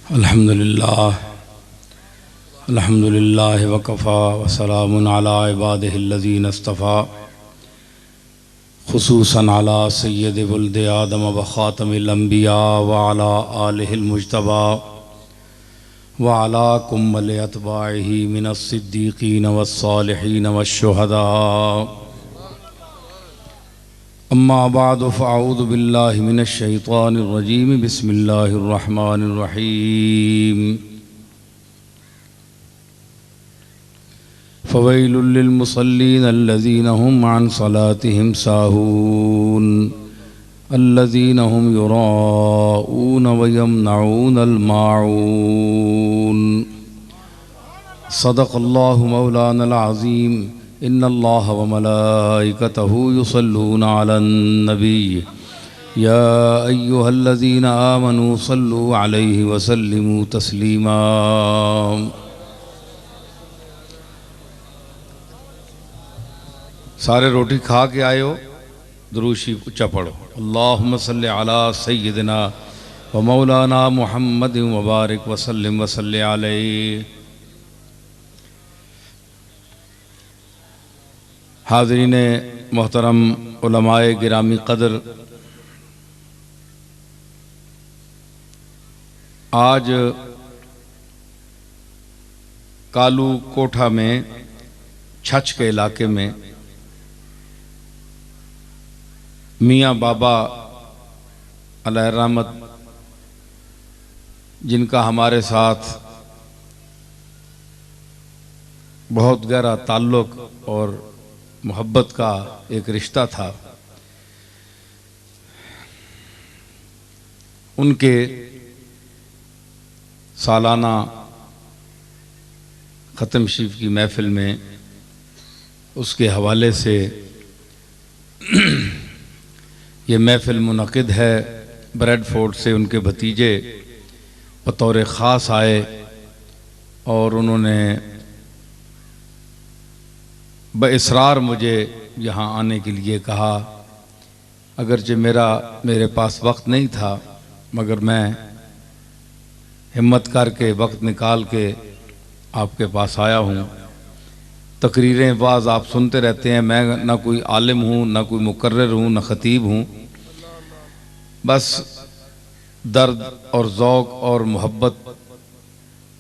अल्हम्दुलिल्लाह वकफ़ा वसलामुन अला इबादिहिल्लज़ीना इस्तफ़ा खुसूसन अला सय्यदि वुल्दि आदम व ख़ातमिल अंबिया व अला आलिहिल मुज्तबा व अला कुम्मल अतबाइहि मिनस सिद्दीक़ीन वस्सालिहीन वश्शुहदा। अम्मा बादु फ़अऊज़ु बिल्लाहि मिनश शैतानिर रजीम। बिस्मिल्लाहिर रहमानिर रहीम। फ़वैलुल लिल मुसल्लीन अल्लज़ीना हुम अन सलातिहिम साहून अल्लज़ीना हुम युराऊन व यमनऊनल माऊन। सदक़ल्लाहु मौलानल अज़ीम। इन्नल्लाह व मलाइकतहु युसल्लूना अलन नबी या अय्युहल्लज़ीना आमनू सल्लु अलैहि व सल्लिमू तस्लीमा। सारे रोटी खा के आए हो, दुरूद शरीफ उच्चा पढ़ो। अल्लाहुम्मा सल्लि अला सय्यिदिना व मौलाना मुहम्मद व बारिक व सल्लिम व सल्लि अलैहि। हाज़रीन मोहतरम, उलमाए गिरामी क़द्र, आज कालू कोठा में छछ के इलाके में मियाँ बाबा अलैहि रहमत, जिनका हमारे साथ बहुत गहरा ताल्लुक़ और मोहब्बत का एक रिश्ता था, उनके सालाना ख़त्म शरीफ की महफ़िल में उसके हवाले से ये महफ़िल मुनक़िद है। ब्रैडफोर्ड से उनके भतीजे बतौर ख़ास आए और उन्होंने बइसरार मुझे यहाँ आने के लिए कहा। अगरचे मेरे पास वक्त नहीं था, मगर मैं हिम्मत करके वक्त निकाल के आपके पास आया हूँ। तकरीरें बाज़ आप सुनते रहते हैं। मैं ना कोई आलिम हूँ, ना कोई मुकर्रर हूँ, ना ख़तीब हूँ। बस दर्द और ज़ौक़ और मोहब्बत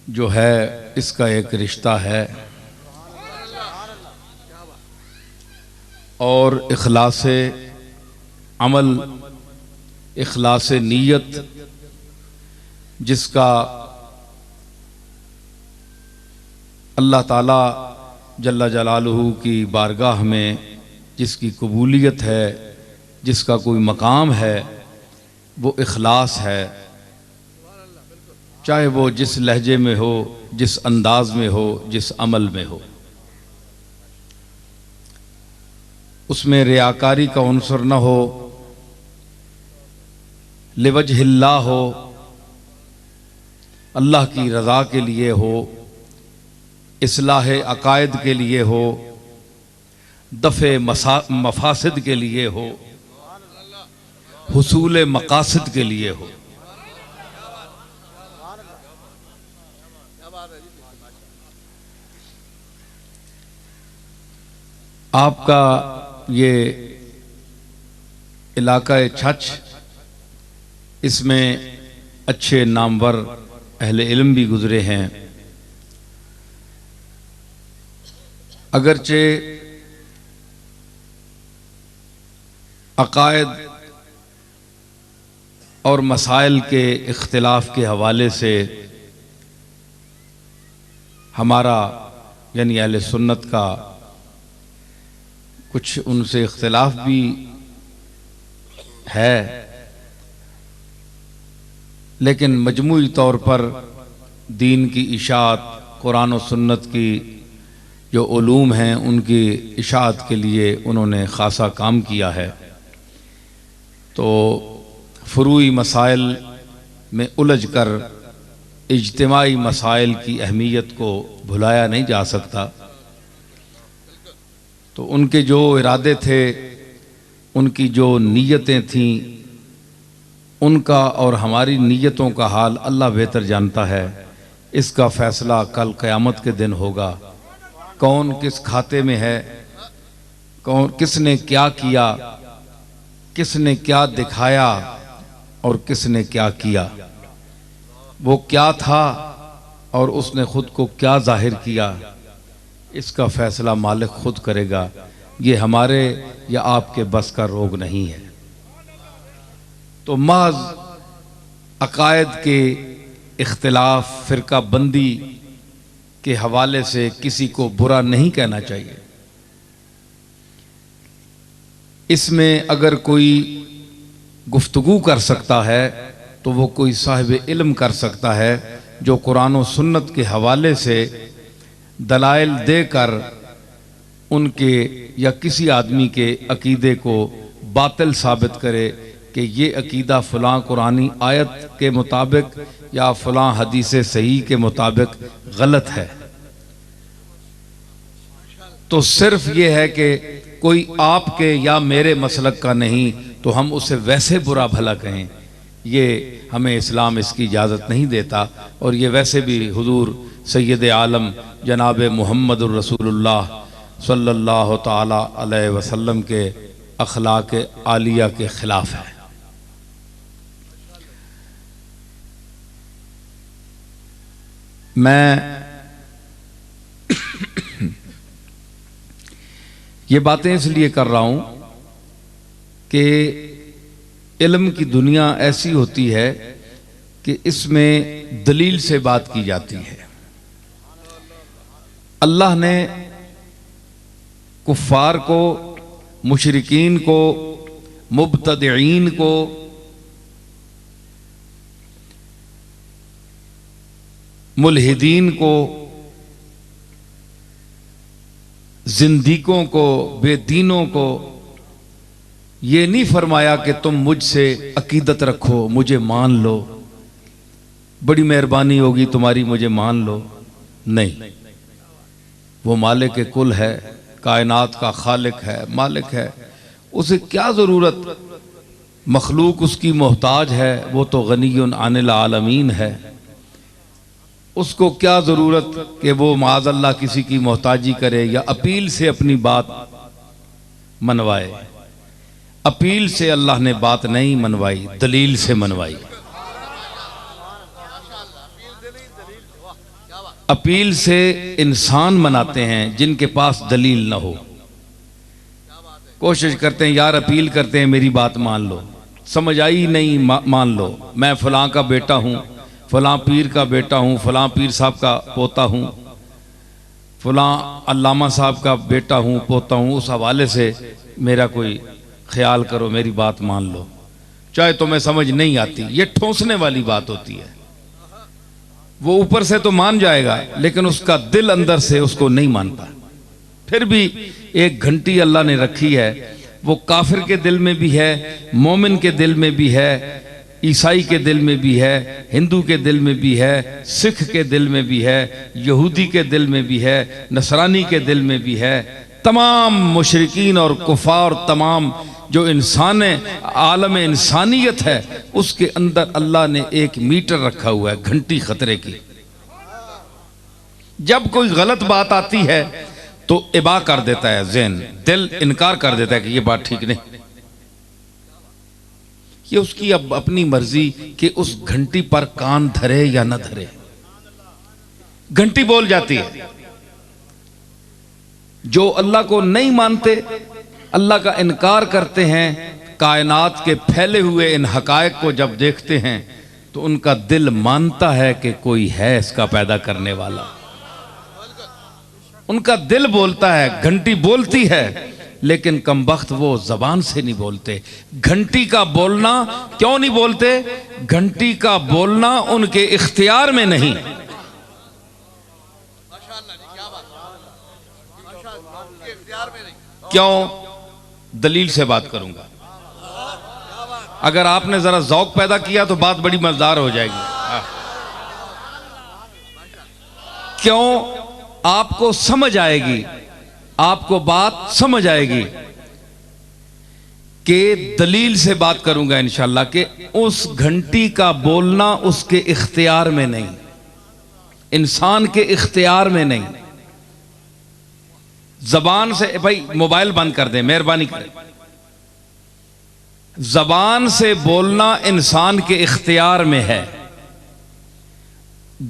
जो है, इसका एक रिश्ता है और इखलासे अमल, इखलासे नीयत, जिसका अल्लाह ताला जल्ला जलालुहू की बारगाह में जिसकी कबूलियत है, जिसका कोई मकाम है, वो इखलास है। चाहे वो जिस लहजे में हो, जिस अंदाज में हो, जिस अमल में हो, उसमें रियाकारी का उन्सर न हो, लिवजहिल्लाह हो, अल्लाह की रज़ा के लिए हो, इस्लाह अकायद के लिए हो, दफ़े मफासिद के लिए हो, हुसूल मकासिद के लिए हो। आपका ये इलाका छछ, इसमें अच्छे नामवर अहले इल्म भी गुजरे हैं। अगरचे अकायद और मसाइल के इख्तिलाफ के हवाले से हमारा यानी अहले सुन्नत का कुछ उनसे इख्तिलाफ भी है, लेकिन मजमूई तौर पर दीन की इशाअत, कुरान और सुन्नत की जो उलूम हैं, उनकी इशाअत के लिए उन्होंने ख़ासा काम किया है। तो फ़ुरूई मसाइल में उलझ कर इज्तिमाई मसाइल की अहमियत को भुलाया नहीं जा सकता। तो उनके जो इरादे थे, उनकी जो नीयतें थीं, उनका और हमारी नीयतों का हाल अल्लाह बेहतर जानता है। इसका फैसला कल क़यामत के दिन होगा। कौन किस खाते में है, कौन किसने क्या किया, किसने क्या दिखाया और किसने क्या किया, वो क्या था और उसने खुद को क्या जाहिर किया, इसका फैसला मालिक खुद करेगा। ये हमारे या आपके बस का रोग नहीं है। तो महज अकायद के इख्तिलाफ, फ़िरका बंदी के हवाले से किसी को बुरा नहीं कहना चाहिए। इसमें अगर कोई गुफ्तगू कर सकता है तो वो कोई साहिब इल्म कर सकता है जो कुरान और सुन्नत के हवाले से दलाइल देकर उनके या किसी आदमी के अकीदे को बातिल साबित करे कि ये अकीदा फ़लाँ कुरानी आयत के मुताबिक या फ़लाँ हदीस सही के मुताबिक गलत है। तो सिर्फ ये है कि कोई आपके या मेरे मसलक का नहीं तो हम उसे वैसे बुरा भला कहें, ये हमें इस्लाम इसकी इजाज़त नहीं देता। और ये वैसे भी हुजूर सैयद आलम जनाब मुहम्मदुर रसूलुल्लाह सल्लल्लाहु ताला अलैहि वसल्लम के अखलाक आलिया के खिलाफ है। मैं ये बातें इसलिए कर रहा हूं कि इल्म की दुनिया ऐसी होती है कि इसमें दलील से बात की जाती है। अल्लाह ने कुफ्फार को, मुशरिकीन को, मुब्तदईन को मुल्हिदीन को, जिंदीकों को, बेदीनों को ये नहीं फरमाया कि तुम मुझसे अकीदत रखो, मुझे मान लो, बड़ी मेहरबानी होगी तुम्हारी, मुझे मान लो। नहीं, वो मालिक कुल है, कायनात का खालिक है, मालिक है, उसे क्या ज़रूरत, मखलूक उसकी मोहताज है, वो तो गनीयुन अनिल आलमीन है, उसको क्या ज़रूरत कि वो माज़अल्लाह किसी की मोहताजी करे या अपील से अपनी बात मनवाए। अपील से अल्लाह ने बात नहीं मनवाई, दलील से मनवाई। अपील से इंसान मनाते हैं जिनके पास दलील ना हो। कोशिश करते हैं यार, अपील करते हैं मेरी बात मान लो, समझ आई नहीं, मान लो, मैं फलां का बेटा हूं, फलां पीर का बेटा हूं, फलां पीर साहब का पोता हूं, फलां अल्लामा साहब का बेटा हूं, पोता हूं, उस हवाले से मेरा कोई ख्याल करो, मेरी बात मान लो, चाहे तुम्हें समझ नहीं आती। ये ठोंसने वाली बात होती है। वो ऊपर से तो मान जाएगा लेकिन उसका दिल अंदर से उसको नहीं मानता। फिर भी एक घंटी अल्लाह ने रखी है, वो काफिर के दिल में भी है, मोमिन के दिल में भी है, ईसाई के दिल में भी है, हिंदू के दिल में भी है, सिख के दिल में भी है, यहूदी के दिल में भी है, नसरानी के दिल में भी है। तमाम मुशरिकीन और कुफार, तमाम जो इंसान आलम इंसानियत है, उसके अंदर अल्लाह ने एक मीटर रखा हुआ है, घंटी खतरे की। जब कोई गलत बात आती है तो इबा कर देता है ज़हन, दिल इनकार कर देता है कि ये बात ठीक नहीं। ये उसकी अब अपनी मर्जी कि उस घंटी पर कान धरे या न धरे। घंटी बोल जाती है। जो अल्लाह को नहीं मानते, अल्लाह का इनकार करते हैं, कायनात के फैले हुए इन हकायक को जब देखते हैं तो उनका दिल मानता है कि कोई है इसका पैदा करने वाला। उनका दिल बोलता है, घंटी बोलती है, लेकिन कमबख्त वो जबान से नहीं बोलते। घंटी का बोलना क्यों नहीं बोलते? घंटी का बोलना उनके इख्तियार में नहीं। क्यों? दलील से बात करूंगा। अगर आपने जरा ज़ौक पैदा किया तो बात बड़ी मजेदार हो जाएगी। क्यों? आपको समझ आएगी, आपको बात समझ आएगी के दलील से बात करूंगा इंशाल्लाह कि उस घंटी का बोलना उसके इख्तियार में नहीं, इंसान के इख्तियार में नहीं। जबान से, भाई मोबाइल बंद कर दे मेहरबानी करें, जबान से बोलना इंसान के इख्तियार में है,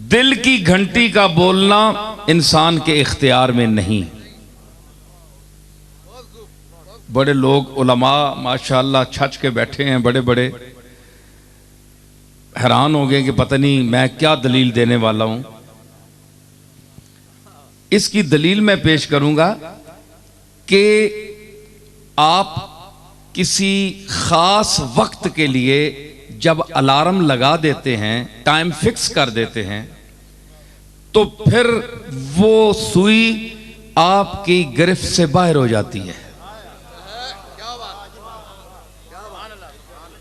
दिल की घंटी का बोलना इंसान के इख्तियार में नहीं। बड़े लोग उलमा माशाअल्लाह छच के बैठे हैं, बड़े बड़े, हैरान हो गए कि पता नहीं मैं क्या दलील देने वाला हूं। इसकी दलील मैं पेश करूंगा कि आप किसी खास वक्त के लिए जब अलार्म लगा देते हैं, टाइम फिक्स कर देते हैं, तो फिर वो सुई आपकी गिरफ्त से बाहर हो जाती है।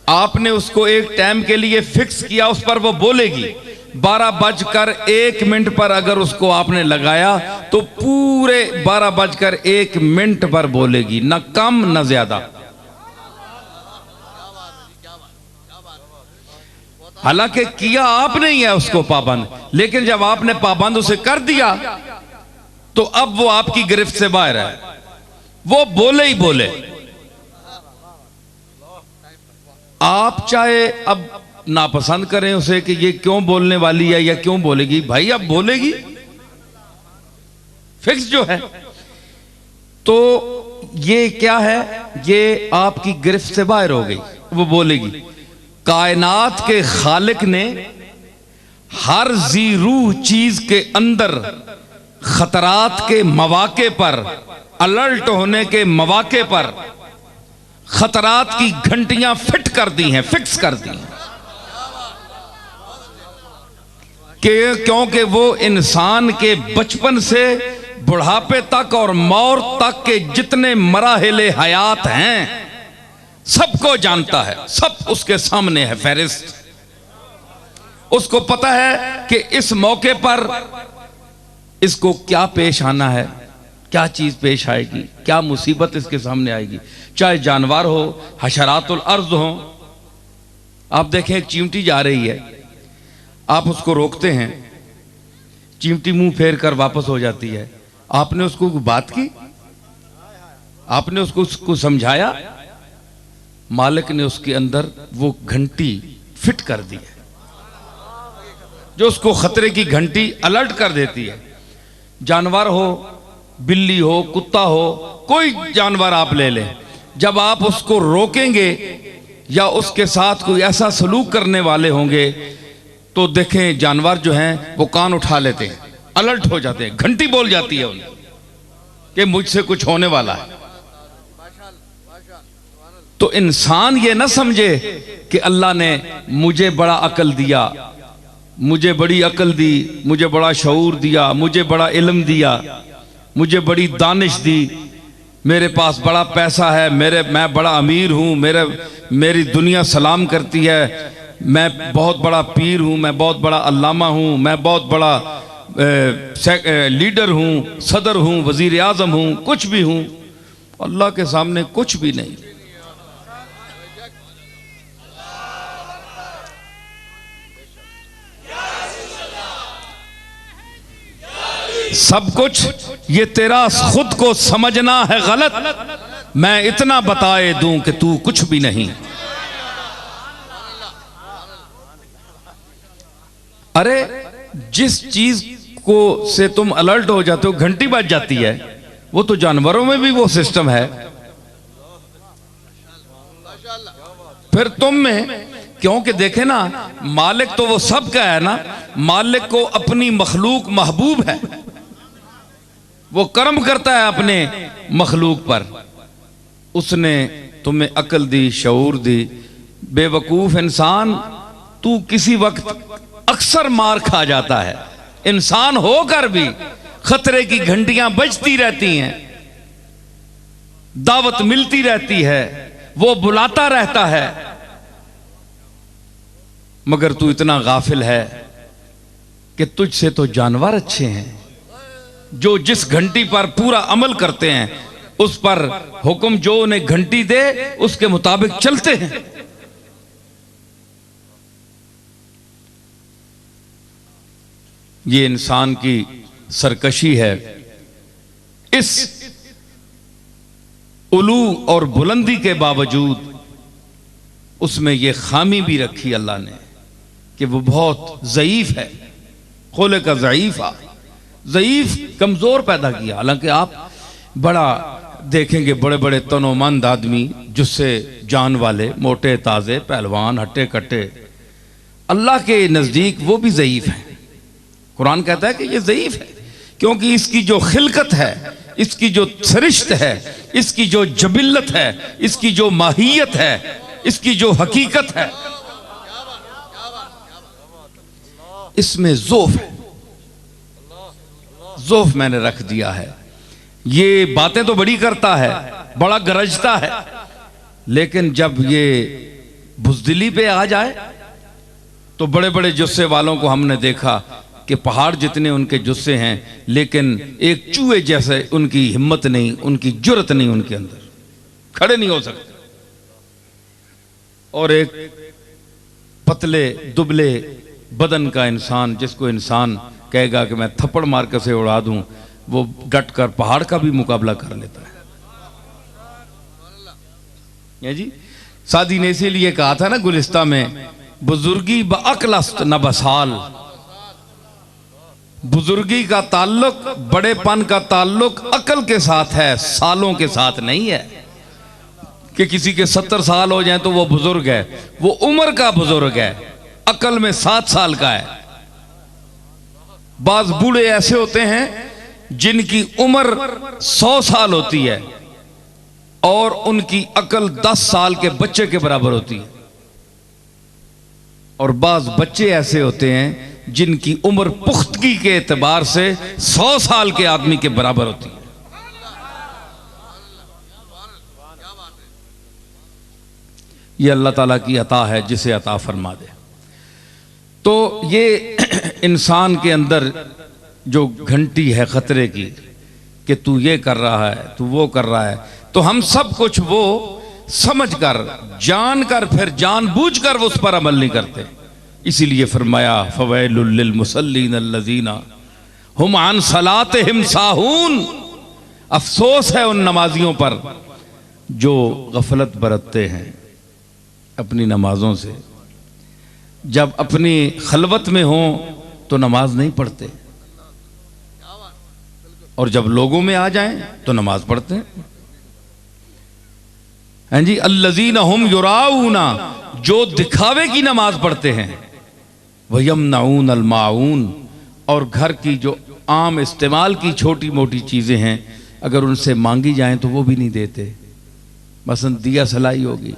आपने उसको एक टाइम के लिए फिक्स किया, उस पर वो बोलेगी। 12:01 पर अगर उसको आपने लगाया तो पूरे 12:01 पर बोलेगी, ना कम ना ज्यादा। हालांकि किया आपने ही है उसको पाबंद, लेकिन जब आपने पाबंद उसे कर दिया तो अब वो आपकी गिरफ्त से बाहर है, वो बोले ही बोले। आप चाहे अब नापसंद करें उसे कि ये क्यों बोलने वाली है या क्यों बोलेगी, भाई अब बोलेगी, फिक्स जो है। तो ये क्या है, ये आपकी गिरफ्त से बाहर हो गई, वो बोलेगी। कायनात के खालिक ने हर जी रूह चीज के अंदर खतरात के मौके पर, अलर्ट होने के मौके पर खतरात की घंटियां फिट कर दी हैं, फिक्स कर दी हैं, क्योंकि वो इंसान के बचपन से बुढ़ापे तक और मौत तक के जितने मराहिले हयात हैं सबको जानता है, सब उसके सामने है फहरिस्त। उसको पता है कि इस मौके पर इसको क्या पेश आना है, क्या चीज पेश आएगी, क्या मुसीबत इसके सामने आएगी। चाहे जानवर हो, हशरातुल अर्ज हो। आप देखें एक चींटी जा रही है, आप उसको रोकते हैं, चींटी मुंह फेर कर वापस हो जाती है। आपने उसको बात की, आपने उसको समझाया, मालिक ने उसके अंदर वो घंटी फिट कर दी है जो उसको खतरे की घंटी अलर्ट कर देती है। जानवर हो, बिल्ली हो, कुत्ता हो, कोई जानवर आप ले लें, जब आप उसको रोकेंगे या उसके साथ कोई ऐसा सलूक करने वाले होंगे तो देखें जानवर जो हैं वो कान उठा लेते हैं, अलर्ट हो जाते हैं, घंटी बोल जाती है उन्हें कि मुझसे कुछ होने वाला है। तो इंसान ये ना समझे कि अल्लाह ने मुझे बड़ा अकल दिया, मुझे बड़ी अकल दी, मुझे बड़ा शऊर दिया, मुझे बड़ा इल्म दिया, मुझे बड़ी दानिश दी, मेरे पास बड़ा पैसा है, मैं बड़ा अमीर हूं, मेरी दुनिया सलाम करती है, मैं बहुत बड़ा पीर हूं, मैं बहुत बड़ा अल्लामा हूं, मैं बहुत बड़ा लीडर हूं, सदर हूं, वजीर आजम हूं, कुछ भी हूं। अल्लाह के सामने कुछ भी नहीं। सब कुछ ये तेरा खुद को समझना है गलत, मैं इतना बताए दूं कि तू कुछ भी नहीं। अरे जिस चीज को से तुम अलर्ट हो जाते हो, घंटी बज जाती है, वो तो जानवरों में भी वो सिस्टम है, फिर तुम में क्योंकि देखे ना, मालिक तो वो सब का है ना, मालिक को अपनी मखलूक महबूब है, वो कर्म करता है अपने मखलूक पर। उसने तुम्हें अकल दी, शऊर दी। बेवकूफ इंसान, तू किसी वक्त अक्सर मार खा जाता है, इंसान होकर भी खतरे की घंटियां बजती रहती हैं, दावत मिलती रहती है, वो बुलाता रहता है, मगर तू इतना गाफिल है कि तुझसे तो जानवर अच्छे हैं जो जिस घंटी पर पूरा अमल करते हैं, उस पर हुक्म जो उन्हें घंटी दे उसके मुताबिक चलते हैं। ये इंसान की सरकशी है। इस उलू और बुलंदी के बावजूद उसमें यह खामी भी रखी अल्लाह ने कि वो बहुत ज़ईफ है, खोले का ज़ईफ कमज़ोर पैदा किया। हालांकि आप बड़ा देखेंगे बड़े बड़े तनोमंद आदमी, जिससे जान वाले, मोटे ताज़े, पहलवान, हट्टे कट्टे, अल्लाह के नज़दीक वो भी ज़ईफ है। कुरान कहता है कि ये ज़ईफ है क्योंकि इसकी जो खिलकत है, इसकी जो सरिश्त है, इसकी जो जबिल्लत है, इसकी जो माहियत है, इसकी जो हकीकत है, इसमें ज़ोफ है। ज़ोफ मैंने रख दिया है। ये बातें तो बड़ी करता है, बड़ा गरजता है, लेकिन जब ये बुज़दिली पे आ जाए तो बड़े बड़े जुस्से वालों को हमने देखा कि पहाड़ जितने उनके जुस्से हैं, लेकिन एक चूहे जैसे उनकी हिम्मत नहीं, उनकी जुर्रत नहीं, उनके अंदर खड़े नहीं हो सकते। और एक पतले दुबले बदन का इंसान, जिसको इंसान कहेगा कि मैं थप्पड़ मार के से उड़ा दूं, वो डट कर पहाड़ का भी मुकाबला कर लेता है। जी सादी ने इसीलिए कहा था ना गुलिस्ता में, बुजुर्गी ब अक्लस्त न बसाल। बुजुर्गी का ताल्लुक, बड़ेपन का ताल्लुक अकल के साथ है, सालों के साथ नहीं है कि किसी के 70 साल हो जाए तो वो बुजुर्ग है। वो उम्र का बुजुर्ग है, अकल में 7 साल का है। बाज बूढ़े ऐसे होते हैं जिनकी उम्र 100 साल होती है और उनकी अकल 10 साल के बच्चे के बराबर होती है। और बाज बच्चे ऐसे होते हैं जिनकी उम्र पुख्तगी के एतबार से 100 साल के आदमी के बराबर होती है। ये अल्लाह ताला की अता है, जिसे अता फरमा दे। तो ये इंसान के अंदर जो घंटी है खतरे की कि तू ये कर रहा है, तू वो कर रहा है, तो हम सब कुछ वो समझ कर, जान कर, फिर जानबूझकर वो उस पर अमल नहीं करते। इसीलिए फरमाया फवैलुल लिल मुसल्लीन अल्लज़ीना हुम अन सलातिहिम साहून। अफसोस है उन नमाजियों पर जो गफलत बरतते हैं अपनी नमाजों से। जब अपनी खलवत में हो तो नमाज नहीं पढ़ते, और जब लोगों में आ जाएं तो नमाज पढ़ते हैं। जी अल्लज़ीना हुम युराऊना, जो दिखावे की नमाज पढ़ते हैं। वयमनऊन अल माऊन, और घर की जो आम इस्तेमाल की छोटी मोटी चीज़ें हैं, अगर उनसे मांगी जाएं तो वो भी नहीं देते। मसलन दिया सलाई होगी,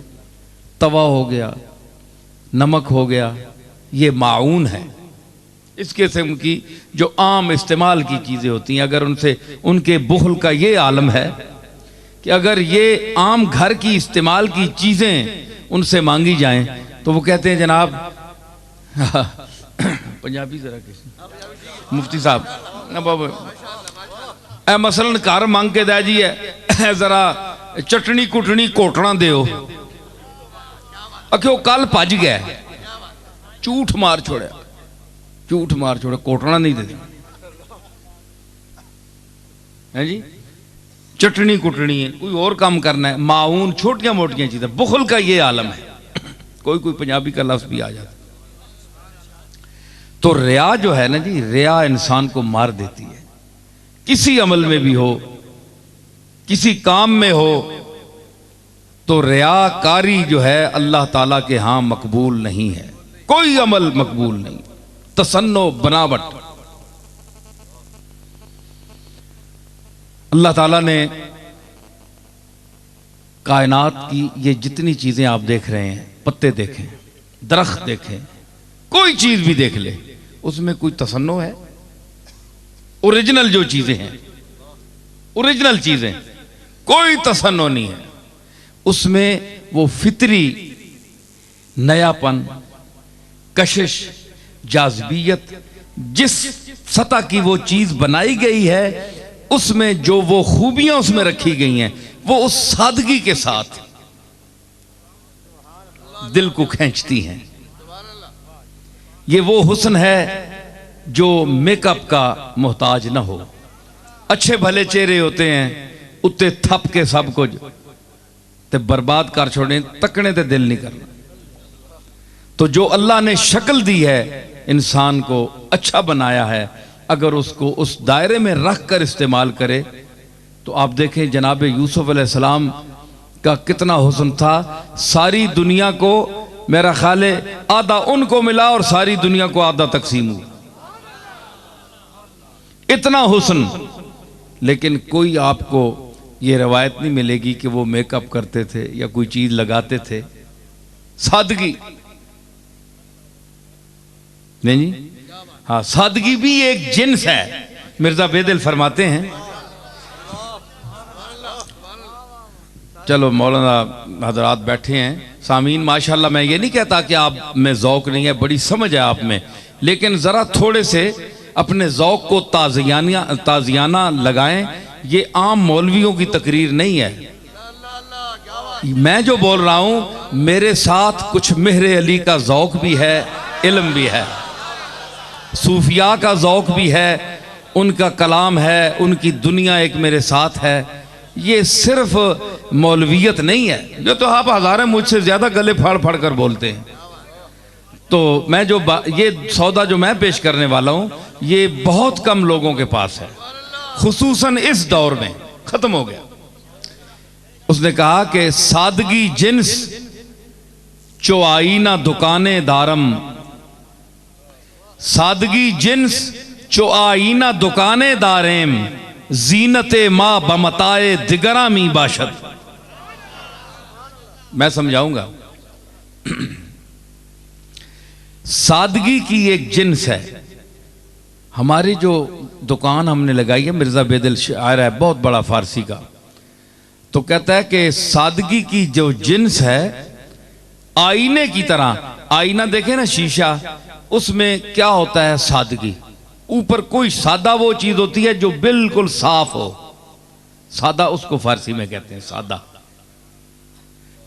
तवा हो गया, नमक हो गया, ये माऊन है। इस किस्म की जो आम इस्तेमाल की चीज़ें होती हैं, अगर उनसे, उनके बुखल का ये आलम है कि अगर ये आम घर की इस्तेमाल की चीज़ें उनसे मांगी जाएं तो वो कहते हैं जनाब पंजाबी जरा किसी मुफ्ती साहब मसलन घर मांग के दे जी है जरा चटनी कुटनी कोटना दो, अक्यों कल भज गया, झूठ मार छोड़ा, कोटना नहीं दे है जी। चटनी कुटनी है, कोई और काम करना है, माऊन, छोटियां मोटियां चीजें। बुखल का ये आलम है। कोई कोई पंजाबी का लफ्ज भी आ जाता। तो रिया जो है ना जी, रिया इंसान को मार देती है। किसी अमल में भी हो, किसी काम में हो, तो रियाकारी जो है अल्लाह ताला के यहां मकबूल नहीं है। कोई अमल मकबूल नहीं। तसन्नो, बनावट। अल्लाह ताला ने कायनात की ये जितनी चीजें आप देख रहे हैं, पत्ते देखें, दरख्त देखें, कोई चीज भी देख ले, उसमें कोई तसन्नो है? ओरिजिनल जो चीजें हैं, ओरिजिनल चीजें, कोई तसन्नो नहीं है उसमें। वो फितरी नयापन, कशिश, जाज़बियत, जिस सतह की वो चीज बनाई गई है, उसमें जो वो खूबियां उसमें रखी गई हैं वो उस सादगी के साथ दिल को खींचती हैं। ये वो हुस्न है जो मेकअप का मोहताज ना हो। अच्छे भले चेहरे होते हैं, उत्ते थप के सब कुछ ते बर्बाद कर छोड़े, तकने ते दिल नहीं करना। तो जो अल्लाह ने शक्ल दी है, इंसान को अच्छा बनाया है, अगर उसको उस दायरे में रख कर इस्तेमाल करे तो आप देखें जनाब यूसुफ अलैहिस्सलाम का कितना हुस्न था। सारी दुनिया को मेरा ख्याल है आधा उनको मिला और सारी दुनिया को आधा तकसीम हुआ, इतना हुस्न। लेकिन कोई आपको ये रवायत नहीं मिलेगी कि वो मेकअप करते थे या कोई चीज लगाते थे। सादगी नहीं जी, हाँ, सादगी भी एक जिन्स है। मिर्जा बेदिल फरमाते हैं, चलो मौलाना हजरात बैठे हैं, सामीन माशाल्लाह, मैं ये नहीं कहता कि आप में ज़ौक़ नहीं है, बड़ी समझ है आप में, लेकिन ज़रा थोड़े से अपने ज़ौक़ को ताज़ियाना लगाएं। ये आम मौलवियों की तकरीर नहीं है। मैं जो बोल रहा हूं मेरे साथ कुछ मेहरे अली का ज़ौक़ भी है, इल्म भी है, सूफिया का ज़ौक़ भी है, उनका कलाम है, उनकी दुनिया एक मेरे साथ है। ये सिर्फ मौलवियत नहीं है जो तो आप हज़ारें मुझसे ज़्यादा गले फाड़ फाड़ कर बोलते हैं। तो मैं जो ये सौदा जो मैं पेश करने वाला हूं ये बहुत कम लोगों के पास है, खुसूसन इस दौर में ख़त्म हो गया। उसने कहा कि सादगी जिन्स चो आईना दुकाने दारम, सादगी जिन्स चो आईना दुकाने दारेम, जीनते माँ बमताए दिगरा मी बाशद। मैं समझाऊंगा। सादगी की एक जिन्स है। हमारी जो दुकान हमने लगाई है, मिर्जा बेदिल शायर है बहुत बड़ा फारसी का, तो कहता है कि सादगी की जो जिन्स है आईने की तरह। आईना देखे ना, शीशा, उसमें क्या होता है? सादगी। ऊपर कोई सादा वो चीज होती है जो बिल्कुल साफ हो, सादा उसको फारसी में कहते हैं सादा।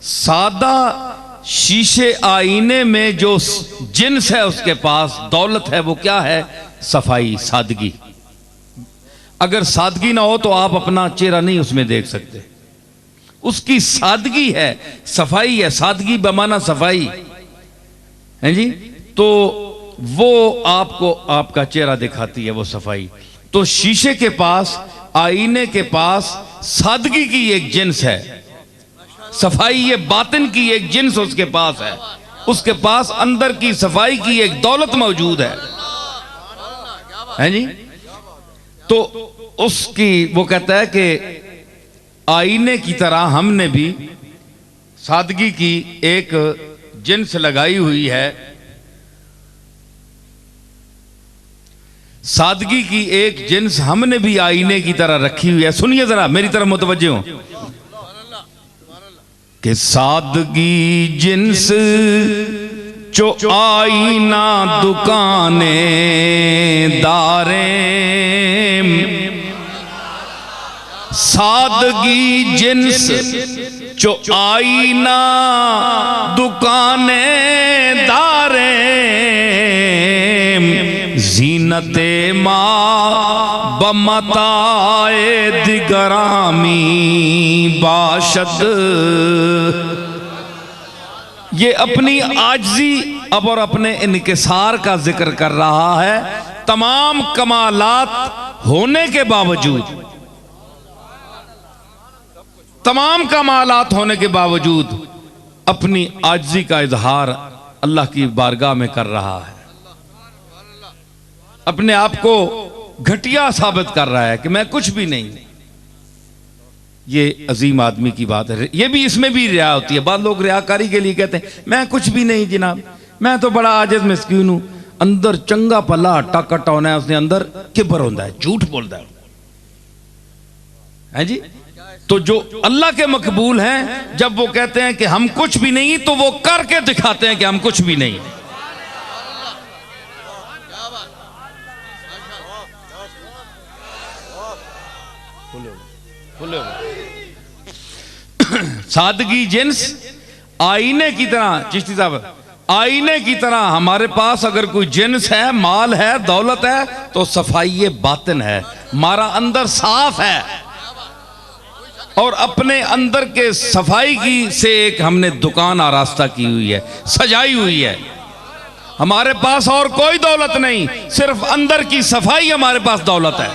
सादा शीशे आईने में जो जिन्स है उसके पास, दौलत है, वो क्या है? सफाई, सादगी। अगर सादगी ना हो तो आप अपना चेहरा नहीं उसमें देख सकते। उसकी सादगी है, सफाई है, सादगी बमाना सफाई है जी। तो वो आपको आपका चेहरा दिखाती है वो सफाई। तो शीशे के पास, आईने के पास सादगी की एक जिन्स है, सफाई ये बातिन की एक जिन्स उसके पास है। उसके पास अंदर की सफाई की एक दौलत मौजूद है जी। तो उसकी वो कहता है कि आईने की तरह हमने भी सादगी की एक जिन्स लगाई हुई है, सादगी की एक जिन्स हमने भी आईने की तरह रखी हुई है। सुनिए जरा, मेरी तरफ मुतवज्जे हो कि सादगी जिन्स चो आईना दुकाने दारे, सादगी जिन्स चो आईना दुकाने दारे, जीनते माँ बमताए दिगरामी बाशद। ये अपनी आजिज़ी अब और अपने इनकिसार का जिक्र कर रहा है। तमाम कमालात होने के बावजूद, तमाम कमालात होने के बावजूद अपनी आजिज़ी का इजहार अल्लाह की बारगाह में कर रहा है। अपने आप को घटिया साबित कर रहा है कि मैं कुछ भी नहीं। ये अजीम आदमी की बात है। ये भी, इसमें भी रिया होती है। बाद लोग रियाकारी के लिए कहते हैं मैं कुछ भी नहीं जनाब, मैं तो बड़ा आजिज़ मिस्कीन हूं। अंदर चंगा पला हट्टा कट्टा होना है, उसने अंदर किबर होता है, झूठ बोलता है जी। तो जो अल्लाह के मकबूल हैं, जब वो कहते हैं कि हम कुछ भी नहीं, तो वो करके दिखाते हैं कि हम कुछ भी नहीं। सादगी जिन्स आईने की तरह, चिश्ती साहब, आईने की तरह हमारे पास अगर कोई जिन्स है, माल है, दौलत है, तो सफाई बातिन है, हमारा अंदर साफ है। और अपने अंदर के सफाई की से एक हमने दुकान आरास्ता की हुई है, सजाई हुई है। हमारे पास और कोई दौलत नहीं, सिर्फ अंदर की सफाई हमारे पास दौलत है।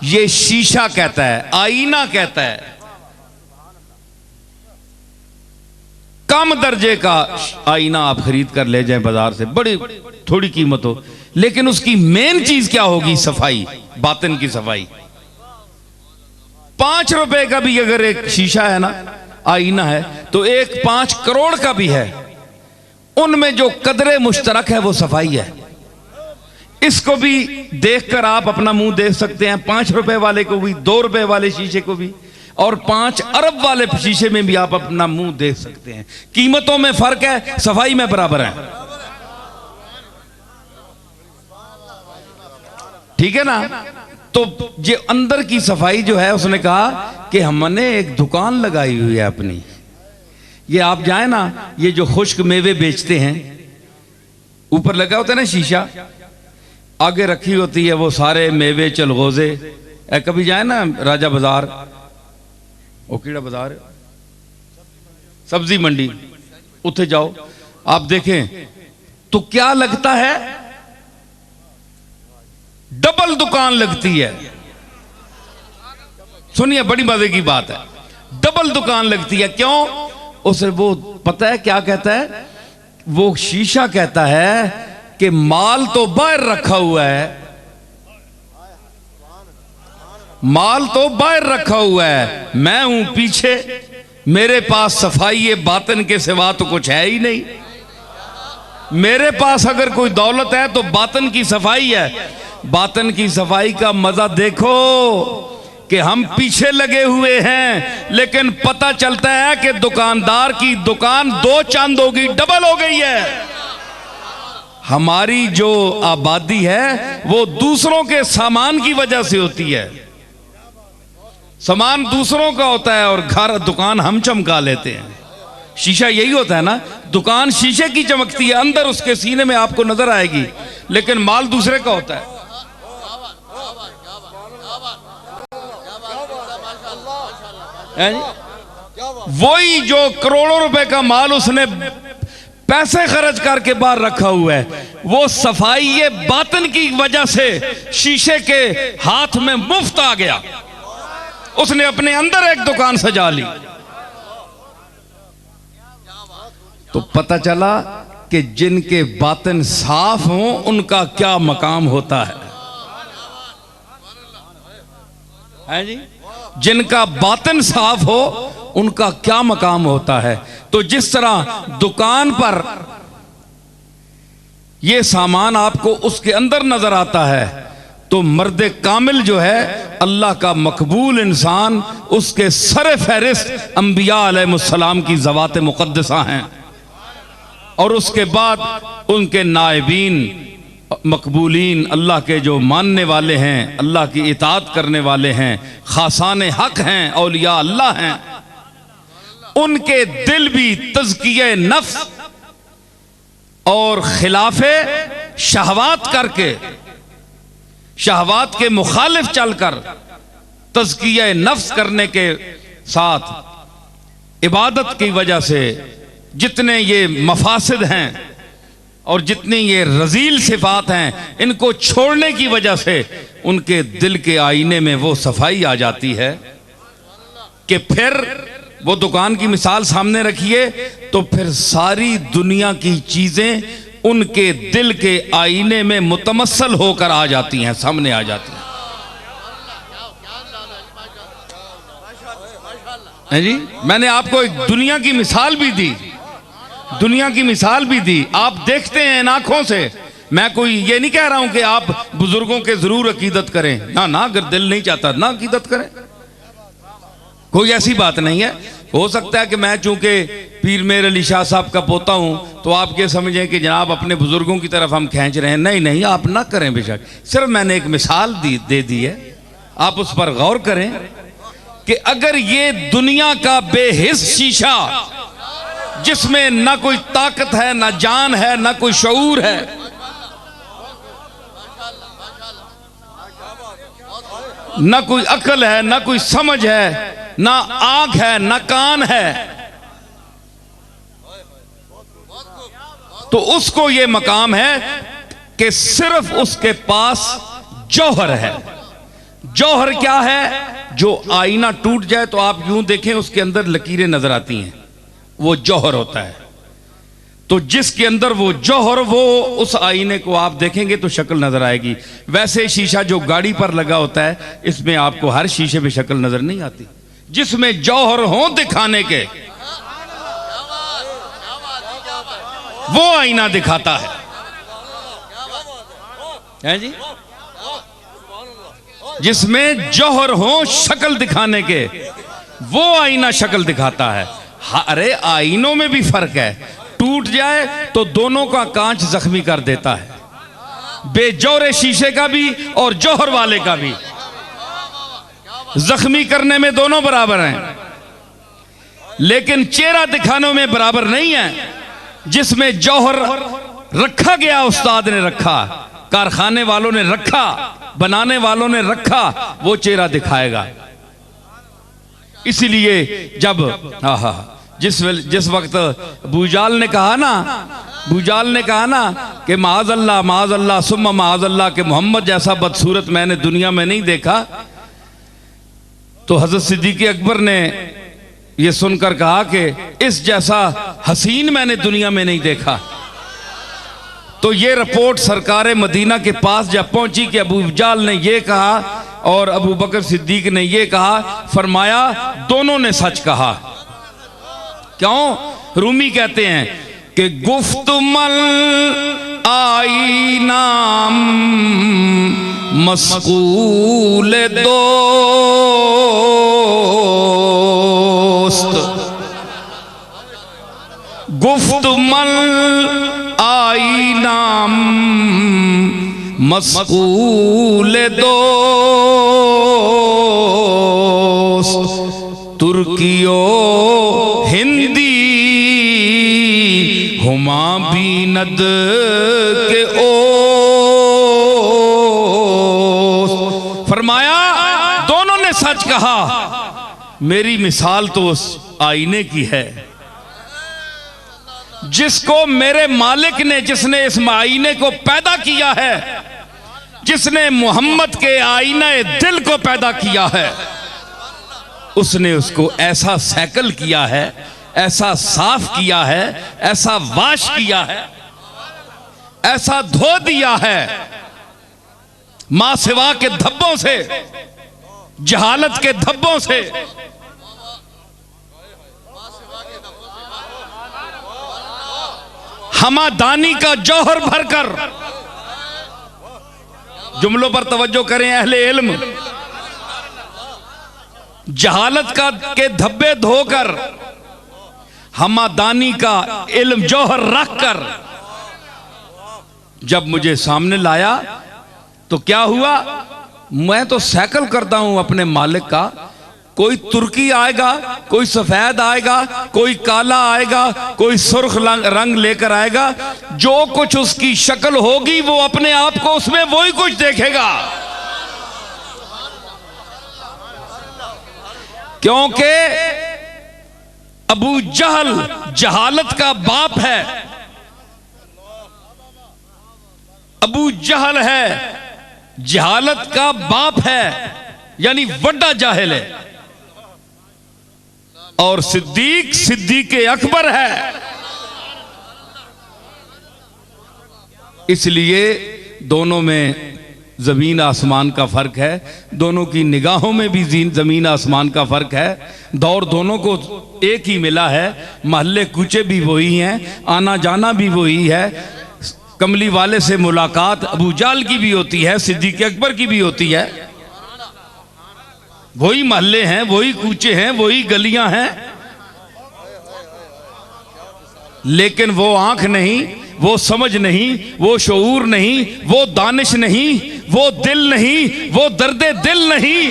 ये शीशा कहता है, आईना कहता है। कम दर्जे का आईना आप खरीद कर ले जाएं बाजार से, बड़ी थोड़ी कीमत हो, लेकिन उसकी मेन चीज क्या होगी? सफाई, बातिन की सफाई। 5 रुपए का भी अगर एक शीशा है ना, आईना है, तो एक 5 करोड़ का भी है, उनमें जो कदरे मुश्तरक है वो सफाई है। इसको भी देखकर आप अपना मुंह देख सकते हैं, 5 रुपए वाले को भी, 2 रुपए वाले शीशे को भी, और 5 अरब वाले शीशे में भी आप अपना मुंह देख सकते हैं। कीमतों में फर्क है, सफाई में बराबर है। ठीक है ना? तो ये अंदर की सफाई जो है, उसने कहा कि हमने एक दुकान लगाई हुई है अपनी। ये आप जाए ना, ये जो खुश्क मेवे बेचते हैं, ऊपर लगा होता है ना शीशा, आगे रखी होती है वो सारे मेवे, चलगोजे। कभी जाए ना राजा बाजार, वो कीड़ा बाजार, सब्जी मंडी, उठे जाओ, आप देखें तो क्या लगता है? डबल दुकान लगती है। सुनिए, बड़ी मजे की बात है, डबल दुकान लगती है। क्यों? उसे वो पता है क्या कहता है? वो शीशा कहता है कि माल तो बाहर रखा हुआ है, माल तो बाहर रखा हुआ है, मैं हूं पीछे, मेरे पास सफाई बातिन के सिवा तो कुछ है ही नहीं। मेरे पास अगर कोई दौलत है तो बातिन की सफाई है। बातिन की सफाई का मजा देखो कि हम पीछे लगे हुए हैं, लेकिन पता चलता है कि दुकानदार की दुकान 2 चांद होगी, डबल हो गई है। हमारी जो आबादी है वो दूसरों के सामान की वजह से होती है। सामान दूसरों का होता है और घर, दुकान हम चमका लेते हैं। शीशा यही होता है ना, दुकान शीशे की चमकती है, अंदर उसके सीने में आपको नजर आएगी, लेकिन माल दूसरे का होता है। वही जो करोड़ों रुपए का माल उसने पैसे खर्च करके बाहर रखा हुआ है, वो सफाई ये बातिन की वजह से शीशे के हाथ में मुफ्त आ गया। उसने अपने अंदर एक दुकान सजा ली। तो पता चला कि जिनके बातिन साफ हों उनका क्या मकाम होता है जी? जिनका बातिन साफ हो उनका क्या मकाम होता है। तो जिस तरह दुकान पर यह सामान आपको उसके अंदर नजर आता है, तो मर्द कामिल जो है, अल्लाह का मकबूल इंसान, उसके सर फहरिस्त अंबिया अलैहिस्सलाम की ज़वात मुक़द्दसा हैं, और उसके बाद उनके नायबीन मकबूलीन, अल्लाह के जो मानने वाले हैं, अल्लाह की इताअत करने वाले हैं, खासान हक हैं, औलिया अल्लाह हैं, उनके दिल भी तज़किये नफ्स और खिलाफे शहवात करके, शहवात के मुखालिफ चलकर, तज़किये नफ्स करने के साथ इबादत की वजह से जितने ये मफासिद हैं और जितनी ये रजील सिफात हैं, इनको छोड़ने की वजह से उनके दिल के आईने में वो सफाई आ जाती है कि फिर वो दुकान की मिसाल सामने रखिए, तो फिर सारी दुनिया की चीजें उनके दिल के आईने में मुतमस्सल होकर आ जाती हैं, सामने आ जाती हैं जी। मैंने आपको एक दुनिया की मिसाल भी दी, दुनिया की मिसाल भी दी, आप देखते हैं इन आंखों से। मैं कोई ये नहीं कह रहा हूं कि आप बुजुर्गों के जरूर अकीदत करें, ना ना, अगर दिल नहीं चाहता ना अकीदत करें, कोई ऐसी बात नहीं है। हो सकता है कि मैं चूंकि पीर मेर अली शाह साहब का पोता हूं तो आप ये समझें कि जनाब अपने बुजुर्गों की तरफ हम खींच रहे हैं। नहीं नहीं, आप ना करें बेशक, सिर्फ मैंने एक मिसाल दे दी है। आप उस पर गौर करें कि अगर ये दुनिया का बेहिस शीशा जिसमें ना कोई ताकत है, ना जान है, ना कोई शऊर है, ना कोई अकल है, ना कोई समझ है, ना आंख है, ना कान है, तो उसको ये मकाम है कि सिर्फ उसके पास जौहर है। जौहर क्या है? जो आईना टूट जाए तो आप यूं देखें उसके अंदर लकीरें नजर आती हैं, वो जौहर होता है। तो जिसके अंदर वो जौहर, वो उस आईने को आप देखेंगे तो शक्ल नजर आएगी। वैसे शीशा जो गाड़ी पर लगा होता है, इसमें आपको हर शीशे पे शक्ल नजर नहीं आती। जिसमें जौहर हो दिखाने के, वो आईना दिखाता है जी। जिसमें जौहर हो शक्ल दिखाने के, वो आईना शक्ल दिखाता है। अरे आईनों में भी फर्क है, टूट जाए तो दोनों का कांच जख्मी कर देता है, बेजौरे शीशे का भी और जौहर वाले का भी। जख्मी करने में दोनों बराबर हैं, लेकिन चेहरा दिखाने में बराबर नहीं है। जिसमें जौहर रखा गया, उस्ताद ने रखा, कारखाने वालों ने रखा, बनाने वालों ने रखा, वो चेहरा दिखाएगा। इसीलिए जब जिस वक्त बूजाल ने कहा ना कि माज़अल्लाह सुम्मा माज़अल्लाह के मोहम्मद जैसा बदसूरत मैंने दुनिया में नहीं देखा, तो हजरत सिद्दीक़ अकबर ने यह सुनकर कहा कि इस जैसा हसीन मैंने दुनिया में नहीं देखा। तो ये रिपोर्ट सरकार मदीना के पास जब पहुंची कि अबू जाल ने ये कहा और अबू बकर सिद्दीक ने ये कहा, फरमाया दोनों ने सच कहा। क्यों? रूमी कहते हैं कि गुफ्तमल आई नाम मस्कूल दोस्त, गुफ्तमल आई नाम मस्कूल दोस्त, तुर्कियो हिंदी हुमा बीनद के ओस। फरमाया दोनों ने सच कहा। मेरी मिसाल तो उस आईने की है जिसको मेरे मालिक ने, जिसने इस आईने को पैदा किया है, जिसने मोहम्मद के आईने दिल को पैदा किया है, उसने उसको ऐसा सैकल किया है, ऐसा साफ किया है, ऐसा वाश किया है, ऐसा धो दिया है, मां सिवा के धब्बों से, जहालत के धब्बों से। हमादानी का जौहर भरकर, जुमलों पर तवज्जो करें अहले इल्म, जहालत का के धब्बे धोकर, हमादानी का इल्म जौहर रखकर जब मुझे सामने लाया तो क्या हुआ? मैं तो सैकल करता हूं अपने मालिक का। कोई तुर्की आएगा, कोई सफेद आएगा, कोई काला आएगा, कोई सुर्ख रंग लेकर आएगा, जो कुछ उसकी शक्ल होगी वो अपने आप को उसमें वही कुछ देखेगा। क्योंकि अबू जहल जहालत का बाप है, अबू जहल है जहालत का बाप है, यानी बड़ा जाहिल है। और सिद्दीक सिद्दीक अकबर है। इसलिए दोनों में जमीन आसमान का फर्क है, दोनों की निगाहों में भी जमीन आसमान का फर्क है। दौर दोनों को एक ही मिला है, महल्ले कूचे भी वही हैं, आना जाना भी वही है। कमली वाले से मुलाकात अबू जाल की भी होती है, सिद्दीक अकबर की भी होती है। वही महल्ले हैं, वही कूचे हैं, वही गलियां हैं, लेकिन वो आंख नहीं, वो समझ नहीं, वो शऊर नहीं, वो दानिश नहीं, वो दिल नहीं, वो दर्दे दिल नहीं,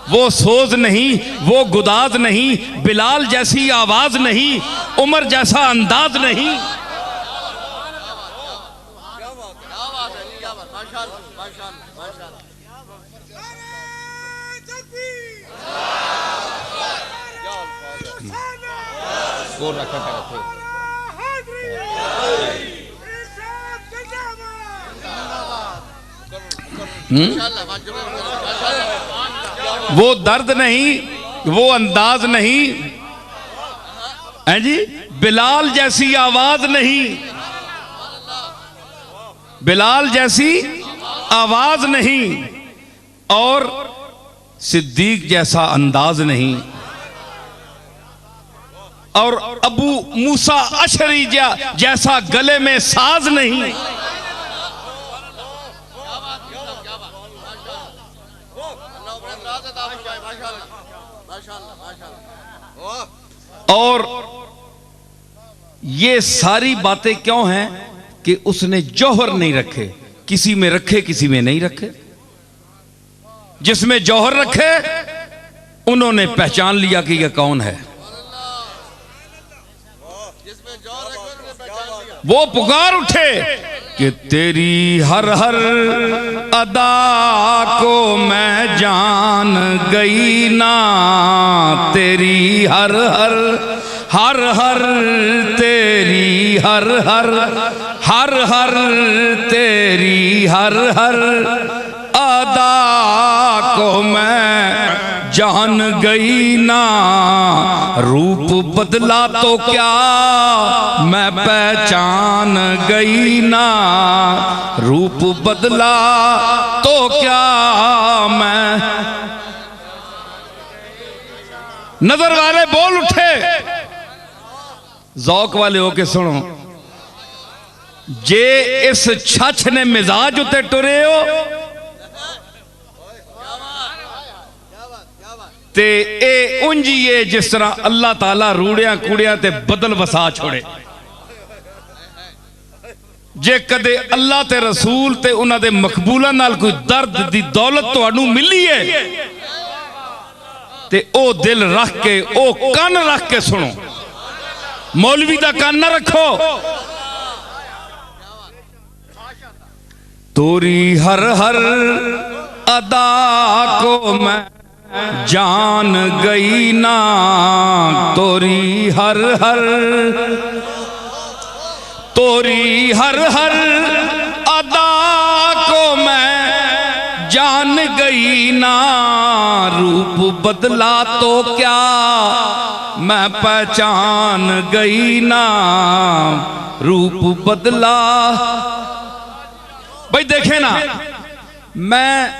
वो सोज नहीं, वो गुदाज नहीं, बिलाल जैसी आवाज नहीं, उमर जैसा अंदाज नहीं। वो दर्द नहीं, वो अंदाज नहीं है जी, बिलाल जैसी आवाज नहीं, बिलाल जैसी आवाज नहीं, और सिद्दीक जैसा अंदाज नहीं, और अबू मूसा अशरी जैसा गले में साज नहीं। और ये सारी बातें क्यों हैं कि उसने जौहर नहीं रखे, किसी में रखे किसी में नहीं रखे। जिसमें जौहर रखे उन्होंने पहचान लिया कि यह कौन है। वो पुकार उठे कि तेरी हर हर अदा को मैं जान गई ना, तेरी हर हर हर हर तेरी हर हर हर हर तेरी हर हर अदा को मैं जान गई ना। रूप बदला तो क्या मैं पहचान गई ना, रूप बदला तो क्या मैं। नजर वाले बोल उठे, जौक वाले होके सुनो, जे इस छछ ने मिजाज उते टुरे हो ते ए उंजिए जिस तरह अल्लाह ताला रूड़िया कूड़िया ते बदल वसा छोड़े। जे कदे अल्लाह ते रसूल ते उन्हां दे मकबूलां नाल कोई दर्द दी दौलत तुहानू मिली है ते ओ दिल रख के, ओ कान रख के सुनो। मौलवी दा कान ना रखो। तोरी हर हर अदा को मैं जान गई ना, तोरी हर हर, तोरी हर हर अदा को मैं जान गई ना। रूप बदला तो क्या मैं पहचान गई ना, रूप बदला। भाई देखे ना, मैं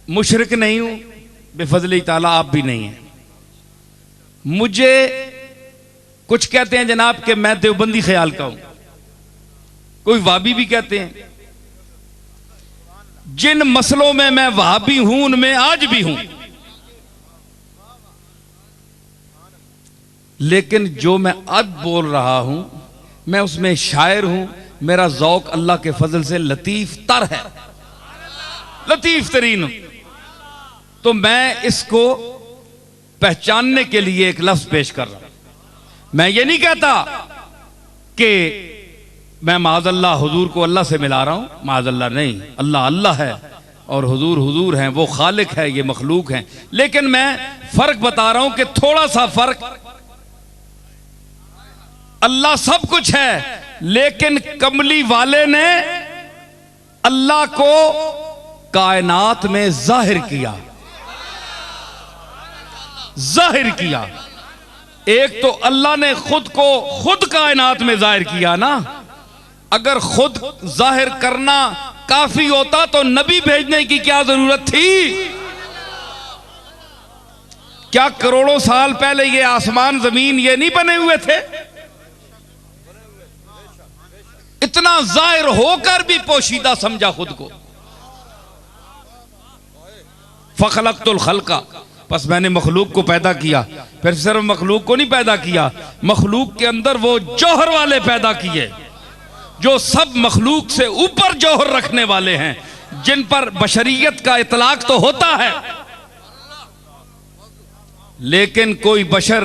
मुशरिक नहीं हूं, बेफजली ताला आप भी नहीं हैं। मुझे कुछ कहते हैं जनाब कि मैं देवबंदी ख्याल का हूं, कोई वाबी भी कहते हैं। जिन मसलों में मैं वाबी हूं उनमें आज भी हूं, लेकिन जो मैं अब बोल रहा हूं मैं उसमें शायर हूं। मेरा जौक अल्लाह के फजल से लतीफ तर है, लतीफ तरीन। तो मैं इसको पहचानने के लिए एक लफ्ज पेश कर रहा हूं। मैं ये नहीं कहता कि मैं माज़अल्लाह हुजूर को अल्लाह से मिला रहा हूं, माज़अल्लाह नहीं, अल्लाह अल्लाह है और हुजूर हुजूर हैं, वो खालिक है, ये मखलूक हैं। लेकिन मैं फर्क बता रहा हूं कि थोड़ा सा फर्क। अल्लाह सब कुछ है, लेकिन कमली वाले ने अल्लाह को कायनात में जाहिर किया, जाहिर किया। एक तो अल्लाह ने खुद को खुद कायनात में जाहिर किया ना। अगर खुद जाहिर करना काफी होता तो नबी भेजने की क्या जरूरत थी? क्या करोड़ों साल पहले ये आसमान जमीन ये नहीं बने हुए थे? इतना जाहिर होकर भी पोशीदा समझा खुद को। फखलक़तुल खल्क़ा, बस मैंने मखलूक को पैदा किया। फिर सिर्फ मखलूक को नहीं पैदा किया, मखलूक के अंदर वो जौहर वाले पैदा किए जो सब मखलूक से ऊपर जौहर रखने वाले हैं, जिन पर बशरियत का इतलाक तो होता है, लेकिन कोई बशर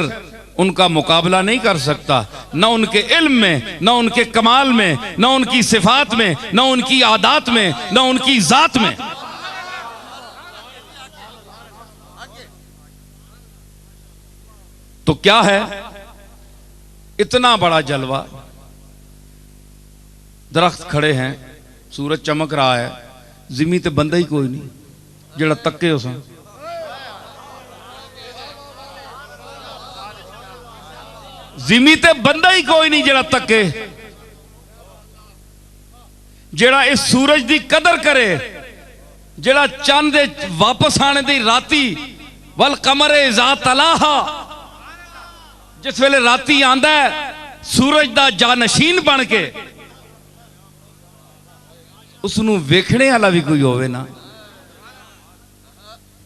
उनका मुकाबला नहीं कर सकता, न उनके इल्म में, न उनके कमाल में, न उनकी सिफात में, न उनकी आदात में, न उनकी जात में। तो क्या है इतना बड़ा जलवा, दरख्त खड़े हैं, सूरज चमक रहा है, जिमी ते बंदा ही कोई नहीं जेड़ा तक्के उस, जिमी ते बंदा ही कोई नहीं जेड़ा तके, जेड़ा इस सूरज दी कदर करे, जेड़ा चंद दे वापस आने दी राती वल कमरे इज़ा तलाहा, जिस वेले राती आंदा है सूरज दा जानशीन बन के, उसनू वेखने वाला भी कोई होवे ना,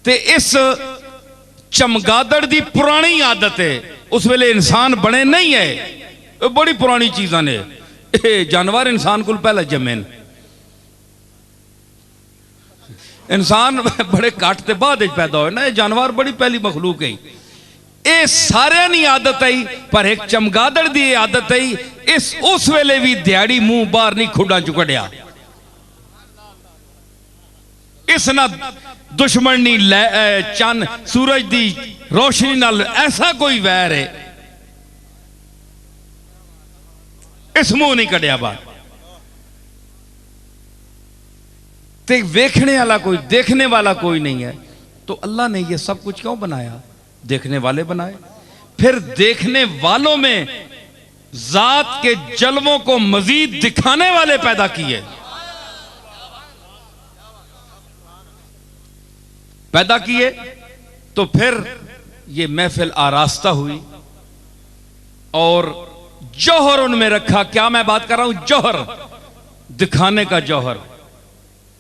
ते इस चमगादड़ दी पुरानी आदत है, उस वेले इंसान बने नहीं है, बड़ी पुरानी चीज़ां ने, जानवर इंसान को पहले जमे, इंसान बड़े घट ते बाद पैदा होए ना, जानवर बड़ी पहली मखलूक है। ये सारे नी आदत आई, पर एक चमगादड़ दी आदत आई, इस उस वेले भी दिहाड़ी मुंह बाहर नहीं खुडा चु कढ़िया, इस ना दुश्मन नी चन सूरज दी रोशनी नाल ऐसा कोई वैर है, इस मुंह नहीं कढ़िया बाहर। ते वेखने वाला कोई, देखने वाला कोई नहीं है, तो अल्लाह ने ये सब कुछ क्यों बनाया? देखने वाले बनाए, फिर देखने वालों में जात के जलवों को मजीद दिखाने वाले पैदा किए, तो फिर ये महफिल आरास्ता हुई और जौहर उनमें रखा। क्या मैं बात कर रहा हूं? जौहर, दिखाने का जौहर।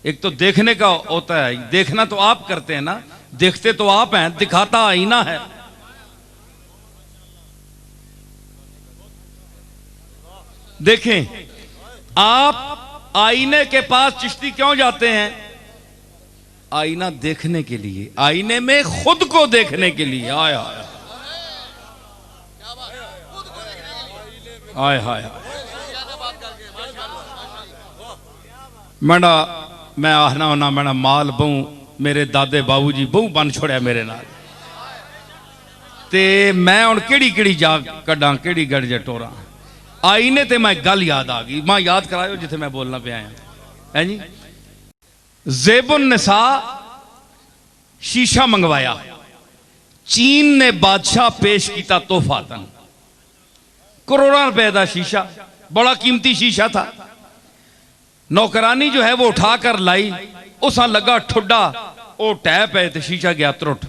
एक तो देखने का होता है, देखना तो आप करते हैं ना, देखते तो आप हैं, दिखाता आईना है। देखें, आप आईने के पास चिश्ती क्यों जाते हैं? आईना देखने के लिए, आईने में खुद को देखने के लिए। आय हाय आय हाय, मैं आखना होना मैं माल बहु, मेरे दादे बाबू जी बहु बन छोड़िया मेरे नाल, ते मैं हुण केड़ी केड़ी जा कड्डां, केड़ी गड़ जटोरा। आईने ते मैं गल याद आ गई, मां याद करायो जिथे मैं बोलना पिया है जी। ज़ेबुन निसा शीशा मंगवाया, चीन ने बादशाह पेश किया तोहफातन, करोड़ों रुपए का शीशा, बड़ा कीमती शीशा था। नौकरानी जो है वो उठाकर लाई, उस लगा ठुड्डा, वो टह पे तो शीशा गया त्रुट।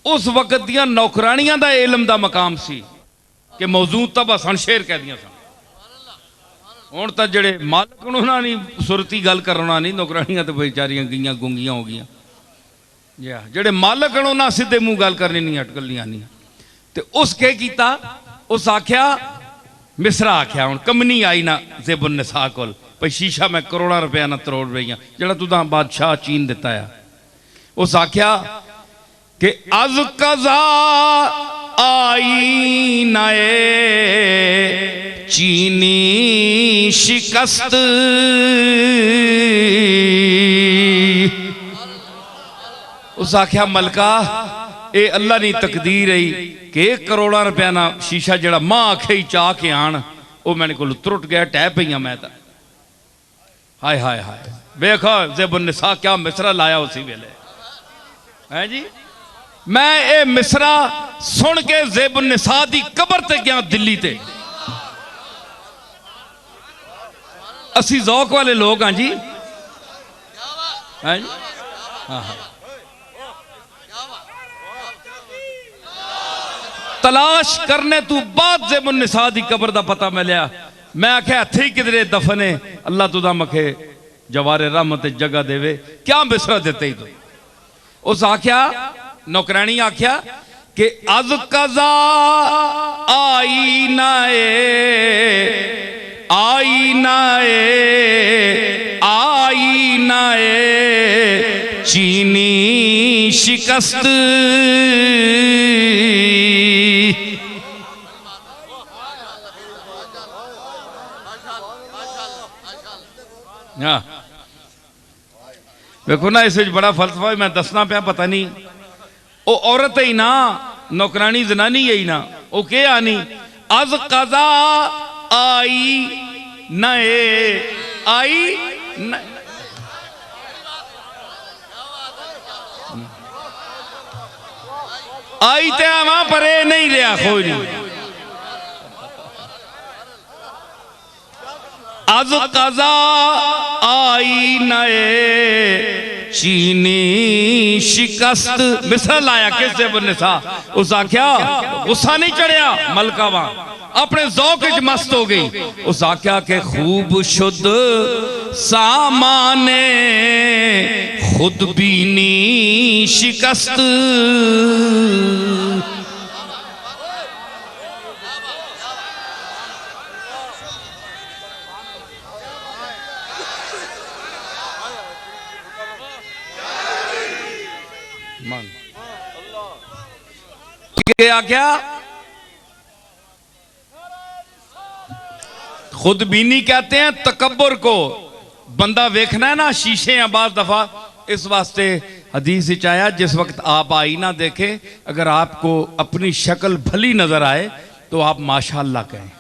उस वक्त दियां नौकरानियां दा इलम दा मकाम सी कि मौजूद तब सन शेर कह दियां सन। हुण तां जिहड़े मालक उन्होंने नहीं सुरती गल करना नहीं, नौकरानियां तो बेचारियां गईयां गुंगियां हो गईयां। जिहड़े मालक उन्होंने सीधे मुंह गल करनी नहीं, अटकलियां नहीं। तो उस के कीता, उस आख्या मिसरा आख्या, हुण कमनी आई ना ज़ेबुन निसा कोल, भाई शीशा मैं करोड़ों रुपया ना तरोड़ रही हाँ, जिहड़ा तुदा बादशाह चीन दिता है। उस आख्या कि अज कज़ा आई नाए चीनी शिकस्त, उस आख्या मलका ए अल्लाह नी तकदीर है कि 1 करोड़ रुपया ना शीशा जड़ा मां आखे ही चाह के आन, वो मैंने को त्रुट गया, टह पई मैं तो। हाय हाय हाय, देखो ज़ेबुन निसा क्या मिसरा लाया उसी वेले है जी। मैं ये मिसरा सुन के ज़ेबुन निसा दी कबर ते गया दिल्ली ते। असी ज़ौक वाले लोग हाँ जी, हैं जी। हाँ हाँ, तलाश करने तू बाद ज़ेबुन निसा दी कबर दा पता मिलिया। मैं आख्या हथे ही किधरे दफन है, अल्लाह तुदा मखे जवारे रहमत जगह देवे, क्या मिसरा देते ही तो। उस आख्या नौकरानी आख्या कि अज कज़ा आई नाए आईनाए चीनी शिकस्त। देखो ना, इस बड़ा फलसफा मैं दसना पाया, पता नहीं वो औरत ही ना, नौकरानी जनानी ही ना, वो के आनी अज कजा आई नए आई न... आई ते वहां पर नहीं लिया कोई नहीं। अज कजा आई नए चीनी शिकस्त। मिसल आया किससे निसा, उस आख्या गुस्सा नहीं चढ़िया, मलका वहां अपने ज़ौक़ च मस्त हो गई। उस आख्या के खूब शुद्ध सामाने खुद बीनी शिकस्त। क्या क्या खुद बीनी कहते हैं तकब्बुर को। बंदा वेखना है ना शीशे हैं बाज़ दफा, इस वास्ते हदीस विच आया जिस वक्त आप आईना देखें, अगर आपको अपनी शक्ल भली नजर आए तो आप माशाअल्लाह कहें।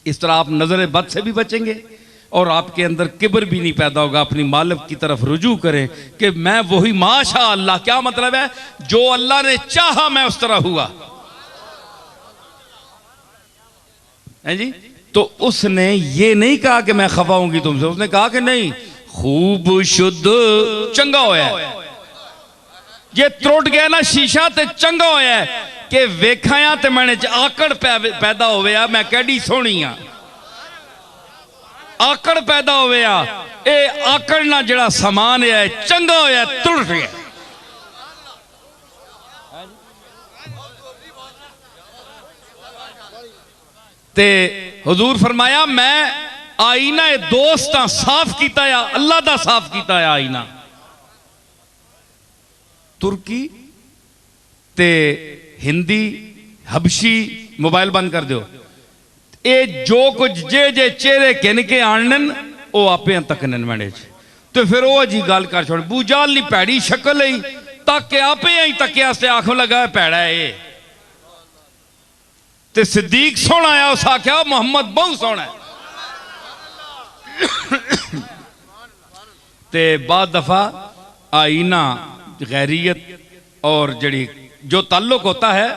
इस तरह आप नजर बद से भी बचेंगे और आपके अंदर किब्र भी नहीं पैदा होगा। अपनी मालिक की तरफ रुजू करें कि मैं वही माशाअल्लाह। क्या मतलब है? जो अल्लाह ने चाहा मैं उस तरह हुआ है जी। तो उसने ये नहीं कहा कि मैं खफा होंगी तुमसे, उसने कहा कि नहीं, खूब शुद्ध चंगा होया। ये त्रुट गया ना शीशा ते चंगा होया कि वेखाया ते मैंने आकड़ पैदा होया, मैं कैडी सोहनी आ। आकड़ पैदा होया, ए आकड़ ना जड़ा समान है चंगा होया, त्रुट गया। ते हुजूर फरमाया मैं आईना दोस्त साफ किया या अल्लाह दा साफ किया है आईना। तुर्की ते हिंदी हबशी मोबाइल बंद कर दो। ये जो कुछ जे जे चेहरे किन के आनन वो आपे तकन मैंने तो फिर वो जी गल कर छोड़। बूजाल नी भैड़ी शक्ल ही ताके आपे ही तकिया से आंखों लगा भैड़ा है। ते सिद्दीक सोना आया, उस आख्या मोहम्मद बहुत सोना है। ते बाद दफा आईना गैरियत और जड़ी जो ताल्लुक होता है,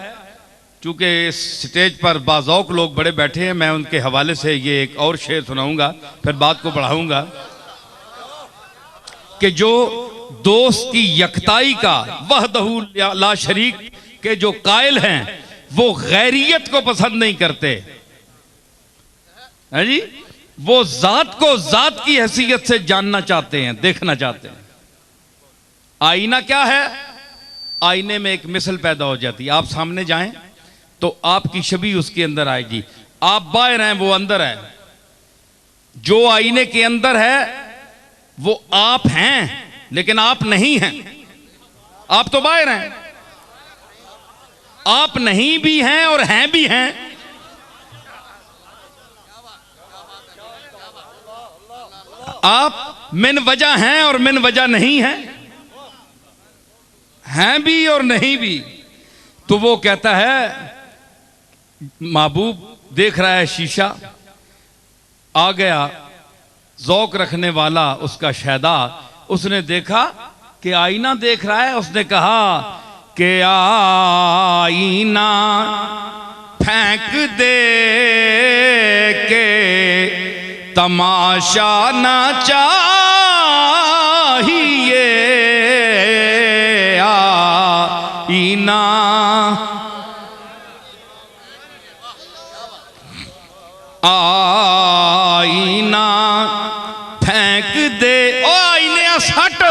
चूंकि इस स्टेज पर बाज़ौक लोग बड़े बैठे हैं, मैं उनके हवाले से ये एक और शेर सुनाऊंगा, फिर बात को बढ़ाऊंगा कि जो दोस्त की यकताई का वहदहू ला शरीक के जो कायल हैं वो गैरियत को पसंद नहीं करते है जी। वो जात को जात की हैसियत से जानना चाहते हैं, देखना चाहते हैं। आईना क्या है? आईने में एक मिसल पैदा हो जाती है। आप सामने जाएं तो आपकी छवि उसके अंदर आएगी। आप बाहर हैं, वो अंदर है। जो आईने के अंदर है वो आप हैं, लेकिन आप नहीं हैं। आप तो बाहर हैं, आप नहीं भी हैं और हैं भी हैं। आप मिन वजह हैं और मिन वजह नहीं हैं भी और नहीं भी। तो वो कहता है, महबूब देख रहा है शीशा, आ गया ज़ौक़ रखने वाला उसका शहदा। उसने देखा कि आईना देख रहा है। उसने कहा कि आईना फेंक दे के तमाशा ना चाहिए। आईना आईना फेंक दे, ओ आईने सट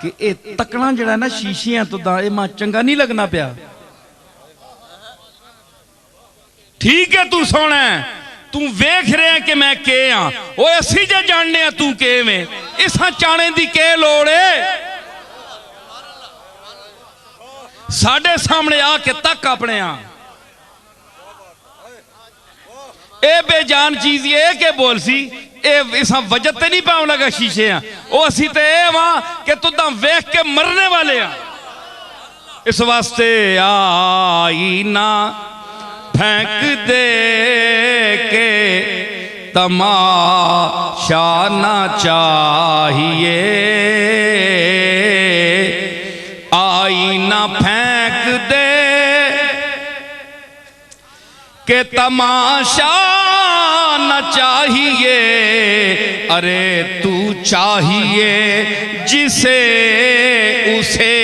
कि ए तकना जड़ा ना शीशियां तो दा मां चंगा नहीं लगना पिया। ठीक है तू सोना है, तू वेख रहा कि मैं के हाँ, वो असी जे जानने तू के में, इस चाणे दी के लोड़ है? साढ़े सामने आके तक अपने ए बेजान चीज ये के बोल सी इस वजह ते नहीं पाउन लगा शीशे वो असी तो ये वहां कि तुदा वेख के मरने वाले हैं। इस वास्ते आई ना फेंक दे के तमाशा ना चाहिए, आईना फेंक दे के तमाशा न चाहिए, अरे तू चाहिए जिसे उसे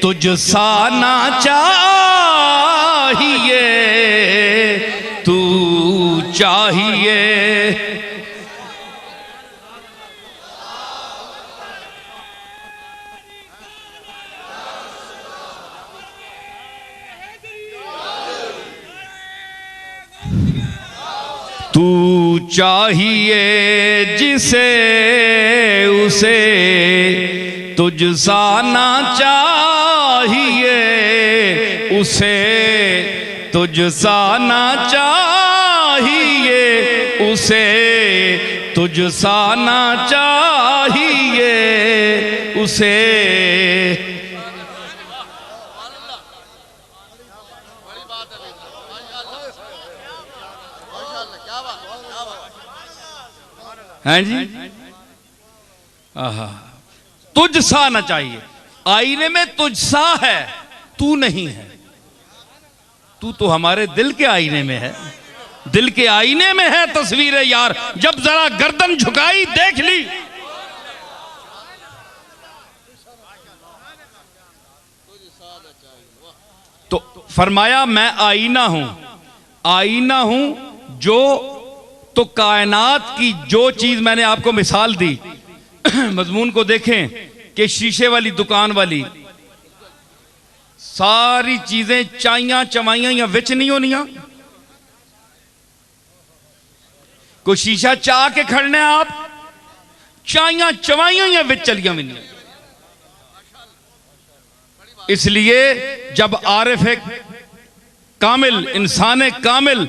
तुझसा ना चाहिए, तू चाहिए। तू चाहिए जिसे उसे तुझसा ना चाहिए, उसे तुझसा ना चाहिए, उसे तुझसा ना चाहिए, उसे। हैं जी, तुझसा ना चाहिए। आईने में तुझसा है, तू नहीं है। तू तो हमारे दिल के आईने में है, दिल के आईने में है तस्वीर यार। जब जरा गर्दन झुकाई देख ली, तो फरमाया मैं आईना हूं, आईना हूं जो, तो कायनात की जो चीज मैंने आपको मिसाल दी मजमून को देखें कि शीशे वाली दुकान वाली सारी चीजें चाइया चवाइया या विच नहीं होनिया। कोई शीशा चाह के खड़ने आप, चाइया चवाइया या विच चलिया भी नहीं। इसलिए जब आरिफ कामिल, इंसान कामिल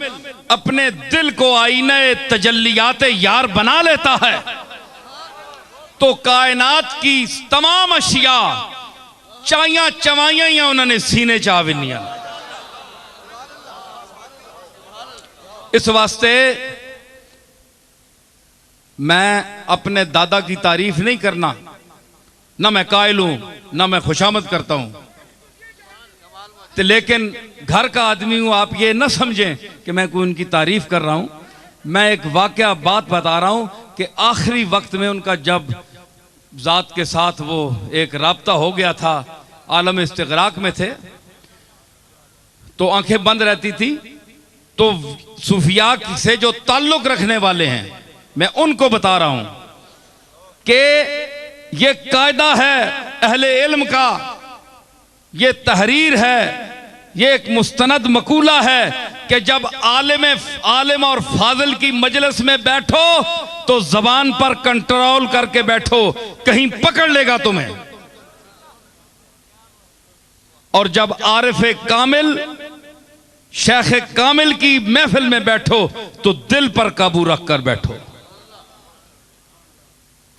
अपने दिल को आईने तजल्लियात यार बना लेता है, तो कायनात की तमाम अशिया चाइया चवाइया उन्होंने सीने चा विनिया। इस वास्ते मैं अपने दादा की तारीफ नहीं करना, ना मैं कायल हूं ना मैं खुशामद करता हूं, तो लेकिन घर का आदमी हूं। आप ये ना समझें कि मैं कोई उनकी तारीफ कर रहा हूं। मैं एक वाकया बात बता रहा हूं कि आखिरी वक्त में उनका जब जात के साथ वो एक राब्ता हो गया था, आलम इस्तिगराक में थे, तो आंखें बंद रहती थी। तो सूफिया से जो ताल्लुक रखने वाले हैं, मैं उनको बता रहा हूं कि ये कायदा है अहले इल्म का, ये तहरीर है, ये एक मुस्तनद मकूला है कि जब आलिम और फाजिल की मजलिस में बैठो तो जबान पर कंट्रोल करके बैठो, कहीं पकड़ लेगा तुम्हें। और जब आरिफ कामिल, शेख कामिल की महफिल में बैठो तो दिल पर काबू रख कर बैठो,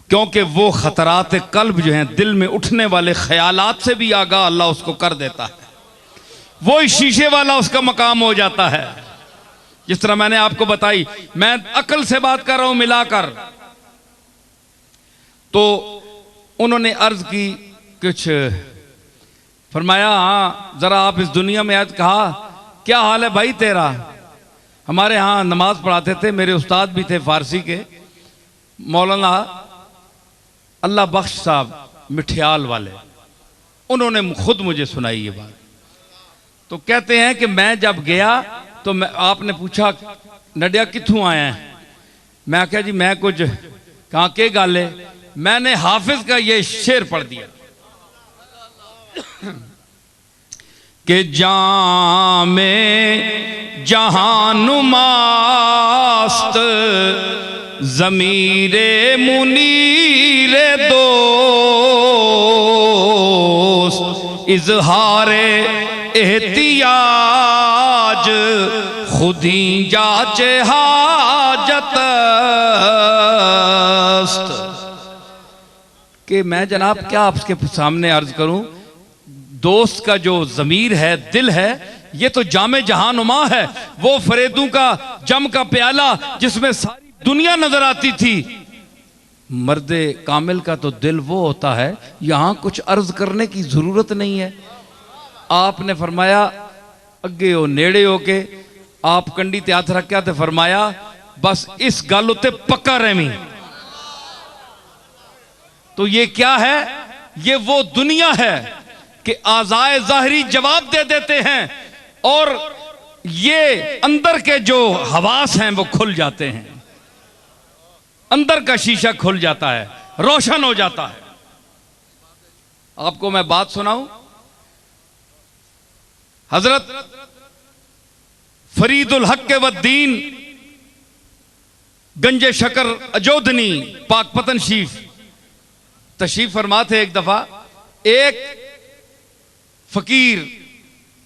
क्योंकि वो खतरात कल्ब जो हैं, दिल में उठने वाले ख्यालात से भी आगाह अल्लाह उसको कर देता है। वो शीशे वाला उसका मकाम हो जाता है। जिस तरह मैंने आपको बताई, मैं अकल से बात कर रहा हूं मिलाकर। तो उन्होंने अर्ज की, कुछ फरमाया, हाँ जरा आप इस दुनिया में आज कहा क्या हाल है भाई तेरा? हमारे यहाँ नमाज पढ़ाते थे, मेरे उस्ताद भी थे फारसी के, मौलाना अल्लाह बख्श साहब मिठियाल वाले, उन्होंने खुद मुझे सुनाई ये बात। तो कहते हैं कि मैं जब गया तो आपने पूछा नडिया कित्थों आया है? मैं क्या जी मैं कुछ, कहा के गल है? मैंने हाफिज का ये शेर पढ़ दिया कि जामे जहानुमा रास्त ज़मीरे मुनीरे दोस्त इज़हारे एहतियाज खुदी जाचे हाजत कि मैं जनाब क्या आपके सामने अर्ज करूं, दोस्त का जो ज़मीर है, दिल है, ये तो जामे जहानुमा है। वो फरेदू का जम का प्याला जिसमें सारी दुनिया नजर आती थी। मर्दे कामिल का तो दिल वो होता है, यहां कुछ अर्ज करने की जरूरत नहीं है। आपने फरमाया अगे हो नेड़े हो के आप कंडी ते हथ रखा तो फरमाया बस इस गल उत्ते पक्का रहमी। तो ये क्या है? ये वो दुनिया है कि आज़ाए ज़ाहरी जवाब दे देते हैं और ये अंदर के जो हवास हैं वो खुल जाते हैं, अंदर का शीशा खुल जाता है, रोशन हो जाता है। आपको मैं बात सुनाऊं, हजरत फरीदुल हक वद्दीन गंजे शकर अजोदनी पाकपतन शीफ तशरीफ फरमा थे। एक दफा एक फकीर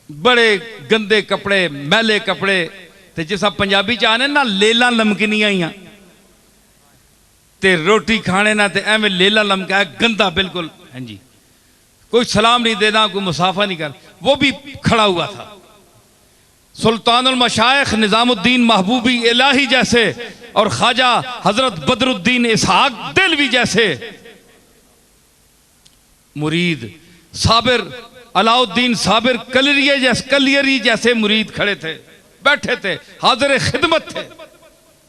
बड़े गंदे कपड़े मैले कपड़े ते जिस आप पंजाबी च आने ना लेला लमकनियां ही ते रोटी खाने ना ते एवं लेला लमका है, गंदा बिल्कुल। हाँ जी, कोई सलाम नहीं देना, कोई मुसाफा नहीं कर, वो भी खड़ा हुआ था। सुल्तानुल मशाइख निजामुद्दीन महबूबी इलाही जैसे और ख्वाजा हजरत बदरुद्दीन इसहाक दिलवी जैसे मुरीद, साबिर अलाउद्दीन साबिर कलियरी जैसे मुरीद खड़े थे, बैठे थे, हाजिर खिदमत थे।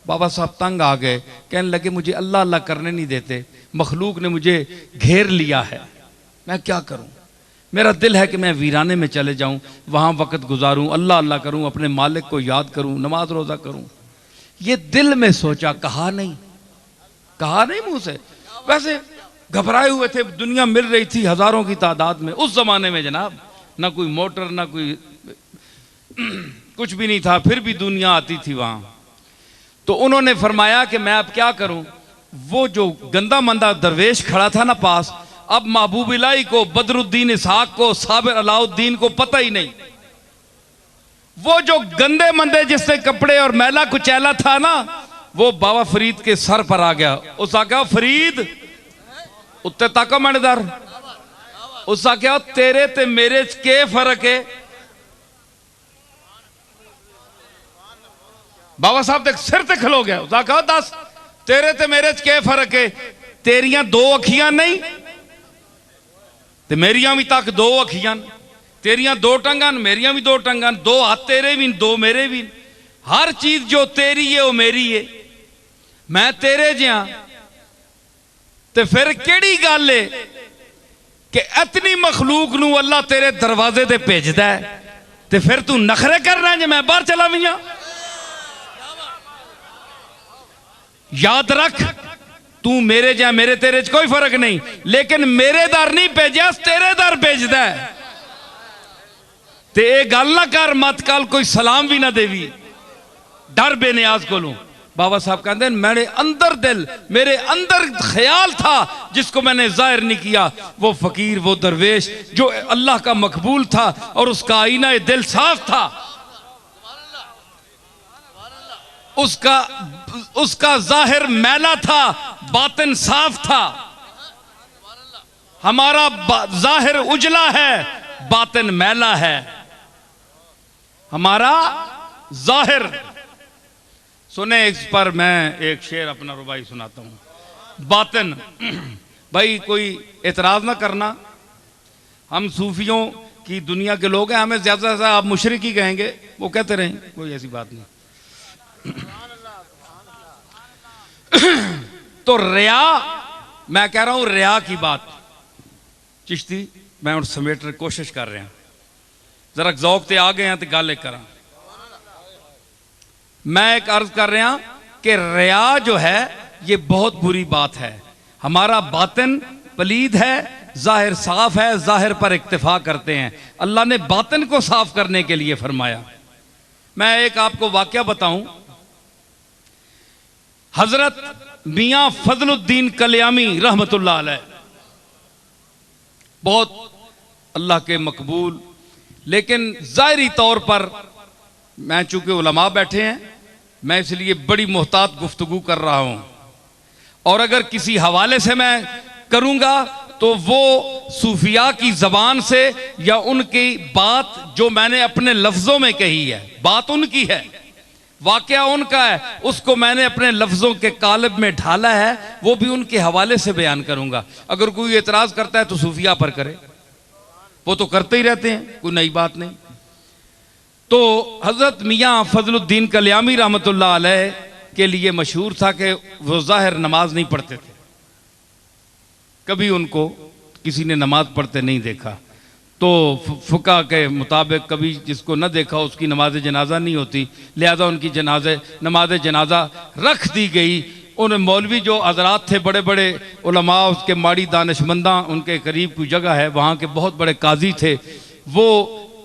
बाबा साहब तंग आ गए, कहने लगे मुझे अल्लाह अल्लाह करने नहीं देते, मखलूक ने मुझे घेर लिया है, मैं क्या करूं? मेरा दिल है कि मैं वीराने में चले जाऊं, वहां वक्त गुजारूं, अल्लाह अल्लाह करूं, अपने मालिक को याद करूं, नमाज रोजा करूं। ये दिल में सोचा, कहा नहीं मुंह से। वैसे घबराए हुए थे, दुनिया मिल रही थी हजारों की तादाद में। उस जमाने में जनाब ना कोई मोटर ना कोई कुछ भी नहीं था, फिर भी दुनिया आती थी वहां। तो उन्होंने फरमाया कि मैं अब क्या करूं? वो जो गंदा मंदा दरवेश खड़ा था ना पास, अब महबूब इलाही को, बदरुद्दीन इसहाक को, साबिर अलाउद्दीन को पता ही नहीं। वो जो गंदे मंदे जिससे कपड़े और मैला कुचैला था ना, वो बाबा फरीद के सर पर आ गया। उस आख्या फरीद उत्ते ताको मणिदार, उस आख्या तेरे ते मेरे च के फर्क है? बाबा साहब देख सिर ते खलो गया। उस आख्या दस तेरे ते मेरे च के फर्क है? तेरियां दो अखियां नहीं ते मेरियां भी तक दो अखियां, तेरियां दो टंगां मेरियां भी दो टंगां, दो हाथ तेरे भी दो मेरे भी, हर चीज जो तेरी है वो मेरी है, मैं तेरे जिहा। ते फिर केड़ी गल है कि इतनी मखलूक नूं अल्लाह तेरे दरवाजे ते भेजदा है ते फिर तू नखरे करना जे मैं बाहर चला भी हां? याद रख, तू मेरे जा मेरे तेरे च कोई फर्क नहीं, लेकिन मेरे दर नहीं भेजा, तेरे दर भेजदा है। ते ये गल ना कर, मत कल कोई सलाम भी ना देवी, डर बेनियाज को लूं। बाबा साहब कहते हैं मेरे अंदर दिल, मेरे अंदर ख्याल था जिसको मैंने जाहिर नहीं किया। वो फकीर, वो दरवेश जो अल्लाह का मकबूल था और उसका आईना दिल साफ था, उसका जाहिर मैला था, बातिन साफ था। हमारा जाहिर उजला है, बातिन मैला है। हमारा जाहिर सुने, इस पर मैं एक शेर अपना रुबाई सुनाता हूं। बातिन, भाई कोई एतराज ना करना, हम सूफियों की दुनिया के लोग हैं, हमें ज्यादा से ज्यादा आप मुशरिक ही कहेंगे, वो कहते रहें, कोई ऐसी बात नहीं। तो रिया, मैं कह रहा हूं रिया की बात, चिश्ती मैं उन समेटने की कोशिश कर रहा, जरा जौक ते आ गए हैं तो गल एक करा। मैं एक अर्ज कर रहा कि रिया जो है ये बहुत बुरी बात है। हमारा बातिन पलीद है, जाहिर साफ है, जाहिर पर इक्तिफा करते हैं। अल्लाह ने बातिन को साफ करने के लिए फरमाया। मैं एक आपको वाकया बताऊं हजरत मियाँ फजलुद्दीन कल्यामी रहमतुल्लाह अलैह, बहुत अल्लाह के मकबूल, लेकिन ज़ाहिरी तौर पर मैं चूंकि उलमा बैठे हैं, मैं इसलिए बड़ी मोहतात गुफ्तगू कर रहा हूं, और अगर किसी हवाले से मैं करूंगा तो वो सूफिया की जबान से या उनकी बात जो मैंने अपने लफ्जों में कही है, बात उनकी है, वाकया उनका है, उसको मैंने अपने लफ्जों के कालिब में ढाला है, वो भी उनके हवाले से बयान करूंगा। अगर कोई एतराज करता है तो सूफिया पर करे, वो तो करते ही रहते हैं, कोई नई बात नहीं। तो हजरत मियाँ फजलुद्दीन कल्यामी रहमतुल्लाह अलैह के लिए मशहूर था कि वो ज़ाहिर नमाज नहीं पढ़ते थे, कभी उनको किसी ने नमाज पढ़ते नहीं देखा। तो फुका के मुताबिक कभी जिसको न देखा उसकी नमाज जनाजा नहीं होती, लिहाजा उनकी नमाज जनाजा रख दी गई। उन मौलवी जो हजरात थे, बड़े बड़े उलमा, उसके माड़ी दानिशमंदा, उनके करीब कोई जगह है, वहाँ के बहुत बड़े काजी थे, वो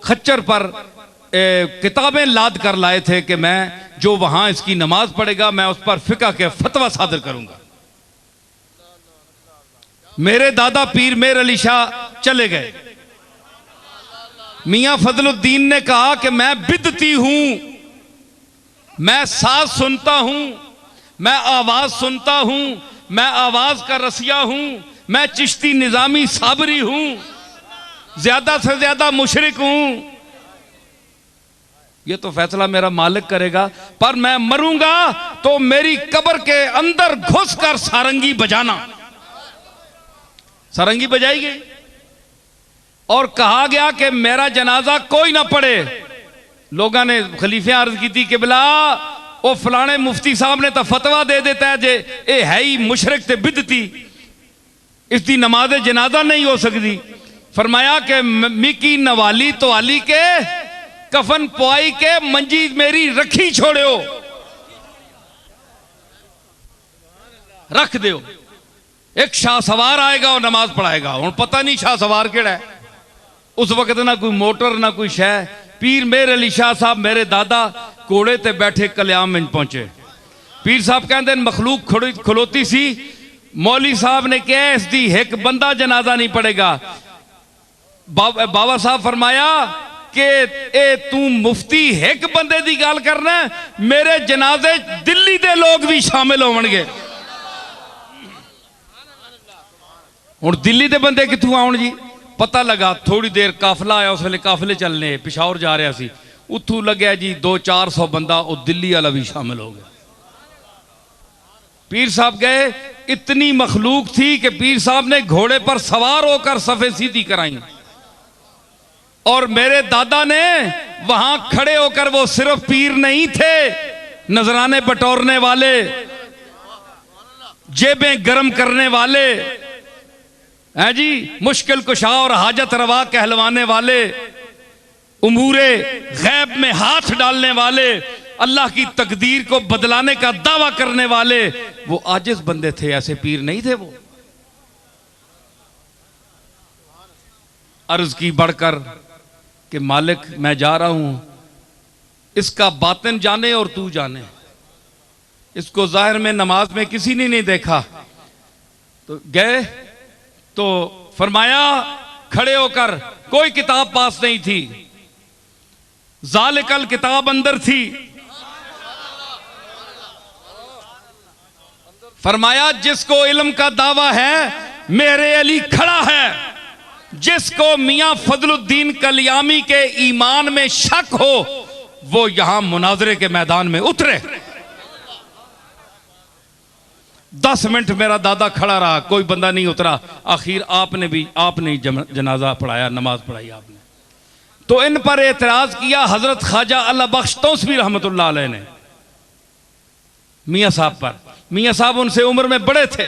खच्चर पर किताबें लाद कर लाए थे कि मैं जो वहाँ इसकी नमाज पढ़ेगा मैं उस पर फिका के फतवा सादर करूंगा। मेरे दादा पीर मेर अली शाह चले गए, मियाँ फजलुद्दीन ने कहा कि मैं बिदती हूं, मैं साज सुनता हूं, मैं आवाज सुनता हूं, मैं आवाज का रसिया हूं, मैं चिश्ती निजामी साबरी हूं, ज्यादा से ज्यादा मुशरिक हूं, ये तो फैसला मेरा मालिक करेगा, पर मैं मरूंगा तो मेरी कब्र के अंदर घुसकर सारंगी बजाना। सारंगी बजाई गई और कहा गया कि मेरा जनाजा कोई ना पढ़े। लोगों ने खलीफे अर्ज की थी कि बिला वो फलाने मुफ्ती साहब ने तो फतवा दे देता है जे ए है ही मुशरिक ते बिदती, इसकी नमाज जनाजा नहीं हो सकती। फरमाया कि मिकी नवाली तो आली के कफन पुआई के मंजी मेरी रखी छोड़ो, रख दो, एक शाह सवार आएगा और नमाज पढ़ाएगा। और पता नहीं शाह सवार केड़ा है, उस वक्त ना कोई मोटर ना कोई शह। पीर मेर अली शाह साहब मेरे दादा घोड़े ते बैठे कल्याम में पहुंचे। पीर साहब कहते मखलूक खलोती सी, मौली साहब ने कहा इसकी एक बंदा जनाजा नहीं पड़ेगा। बाबा साहब फरमाया कि ए तू मुफ्ती एक बंदे की गल करना, मेरे जनाजे दिल्ली दे लोग भी शामिल होणगे। हुण दिल्ली दे बंदे कित्थों आउण जी? पता लगा थोड़ी देर काफिला आया, उस वेले काफिले चलने पिशावर जा रहा सी, उत्थों लग्या जी 200-400 बंदा, वो दिल्ली वाला भी शामिल हो गया। पीर साहब गए, इतनी मखलूक थी कि पीर साहब ने घोड़े पर सवार होकर सफे सीधी कराई, और मेरे दादा ने वहां खड़े होकर, वो सिर्फ पीर नहीं थे, नजराने बटोरने वाले, जेबें गर्म करने वाले हैं जी, मुश्किल कुशा और हाजत रवा कहलवाने वाले, उमूरे गैब में हाथ डालने वाले, अल्लाह की तकदीर को बदलाने का दावा करने वाले, वो आजिज बंदे थे, ऐसे पीर नहीं थे वो। अर्ज की बढ़कर कि मालिक मैं जा रहा हूं, इसका बातिन जाने और तू जाने, इसको जाहिर में नमाज में किसी ने नहीं देखा। तो गए तो फरमाया खड़े होकर, कोई किताब पास नहीं थी, जालिकल किताब अंदर थी। फरमाया जिसको इल्म का दावा है मेरे अली खड़ा है, जिसको मियां फजलुद्दीन कल्यामी के ईमान में शक हो वो यहां मुनाजरे के मैदान में उतरे। 10 मिनट मेरा दादा खड़ा रहा, कोई बंदा नहीं उतरा। आखिर आपने जनाजा पढ़ाया, नमाज पढ़ाई आपने। तो इन पर एतराज किया हजरत ख्वाजा अल्लाह बख्श तौसवी रहमतुल्लाह अलैह ने मियां साहब पर। मियां साहब उनसे उम्र में बड़े थे,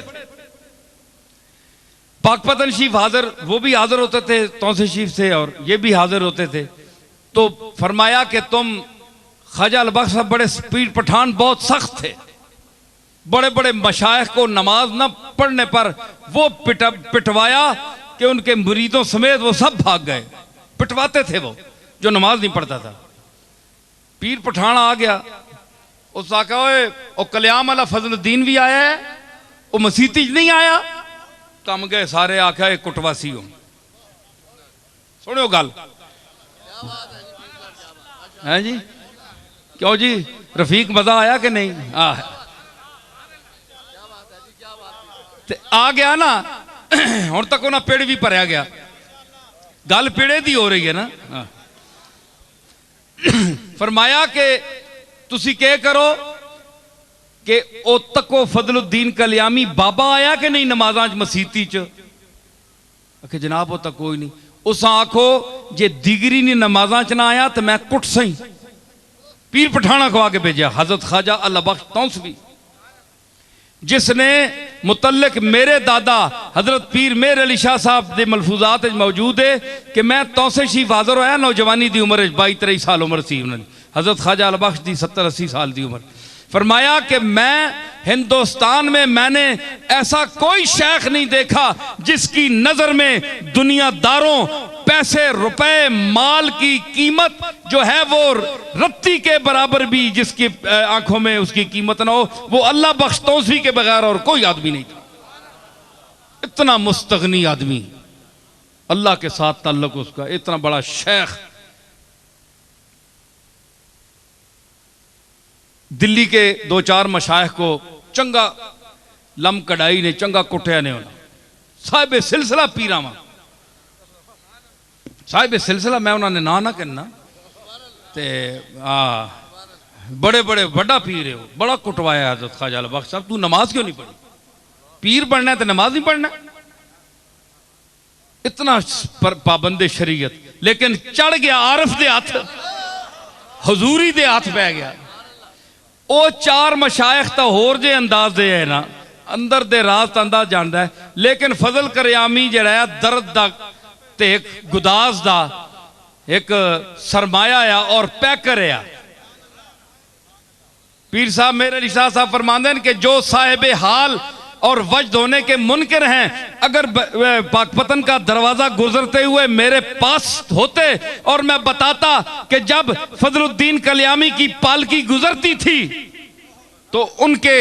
पाकपतन शरीफ हाजिर, वो भी हाजिर होते थे तौसे शरीफ से, और ये भी हाजिर होते थे। तो फरमाया कि तुम ख्वाजा अल्लाह बख्श साहब बड़े स्पीड पठान, बहुत सख्त थे, बड़े बड़े मशाइख को नमाज न पढ़ने पर वो पिटवाया कि उनके मुरीदों समेत वो सब भाग गए। पिटवाते थे वो जो नमाज नहीं पढ़ता था। पीर पठान आ गया, उस आखा ओ कल्याम वाला फजलुद्दीन भी आया है, वो मसीती नहीं आया। कम गए सारे, आख्या एक कुटवासी हो। सुनियो गल है जी, क्यों जी रफीक मजा आया कि नहीं? आ गया ना हुण तक उन्हें पेड़ भी भरया गया, गल पेड़े दी हो रही है ना। फरमाया कि तुसी क्या करो कि ओ तको फजलुद्दीन कल्यामी बाबा आया कि नहीं नमाजा मसीती च? आखे जनाब वो तक कोई नहीं। उस आखो जे दिगरी नहीं नमाजा च ना आया तो मैं कुट सही। पीर पठाना खवा के भेजा हजरत ख्वाजा अल्लाह बख्श तौसवी, जिसने मुतल्लिक मेरे दादा हजरत पीर मेर अली शाह साहब के मलफूजात मौजूद है कि मैं तौसे शीफ हाजिर होया नौजवानी की उम्र 22-23 साल उम्र सी उन्होंने हजरत ख्वाजा अल बख्श की 70-80 साल की उम्र। फरमाया कि मैं हिंदुस्तान में मैंने ऐसा कोई शेख नहीं देखा जिसकी नजर में दुनियादारों पैसे रुपए माल की कीमत जो है वो रत्ती के बराबर भी जिसकी आंखों में उसकी कीमत ना हो, वो अल्लाह बख्श तौसवी के बगैर और कोई आदमी नहीं था। इतना मुस्तगनी आदमी, अल्लाह के साथ ताल्लुक उसका, इतना बड़ा शेख। दिल्ली के 2-4 मशाइख को चंगा लम कढ़ाई ने चंगा कुटिया ने होना। साहिब सिलसिला पीरा वा, साहिब सिलसिला मैं उन्होंने ना ना कहना ते बड़े बड़े बड़ा पीर है, बड़ा कुटवाया हजरत ख्वाजा अल बख्श साहब। तू नमाज क्यों नहीं पढ़ी? पीर बनना है तो नमाज नहीं पढ़ना? इतना पाबंदे शरीयत, लेकिन चढ़ गया आरफ दे हाथ, हजूरी दे हाथ पै गया। वो 4 मशाइख तो होर जे अंदाज दे है ना, अंदर दे राज तो अंदाज जानता है, लेकिन फजल करियामी जड़ा है दर्द दा ते एक गुदाज दा एक सरमाया आ और पैकर आ। पीर साहब मेरे अली शाह साहब फरमाते हैं कि जो साहिब हाल और वजद होने के मुनकर हैं, अगर पाकपतन का दरवाजा गुजरते हुए मेरे पास होते और मैं बताता कि जब फजलुद्दीन कल्यामी की पालकी गुजरती थी तो उनके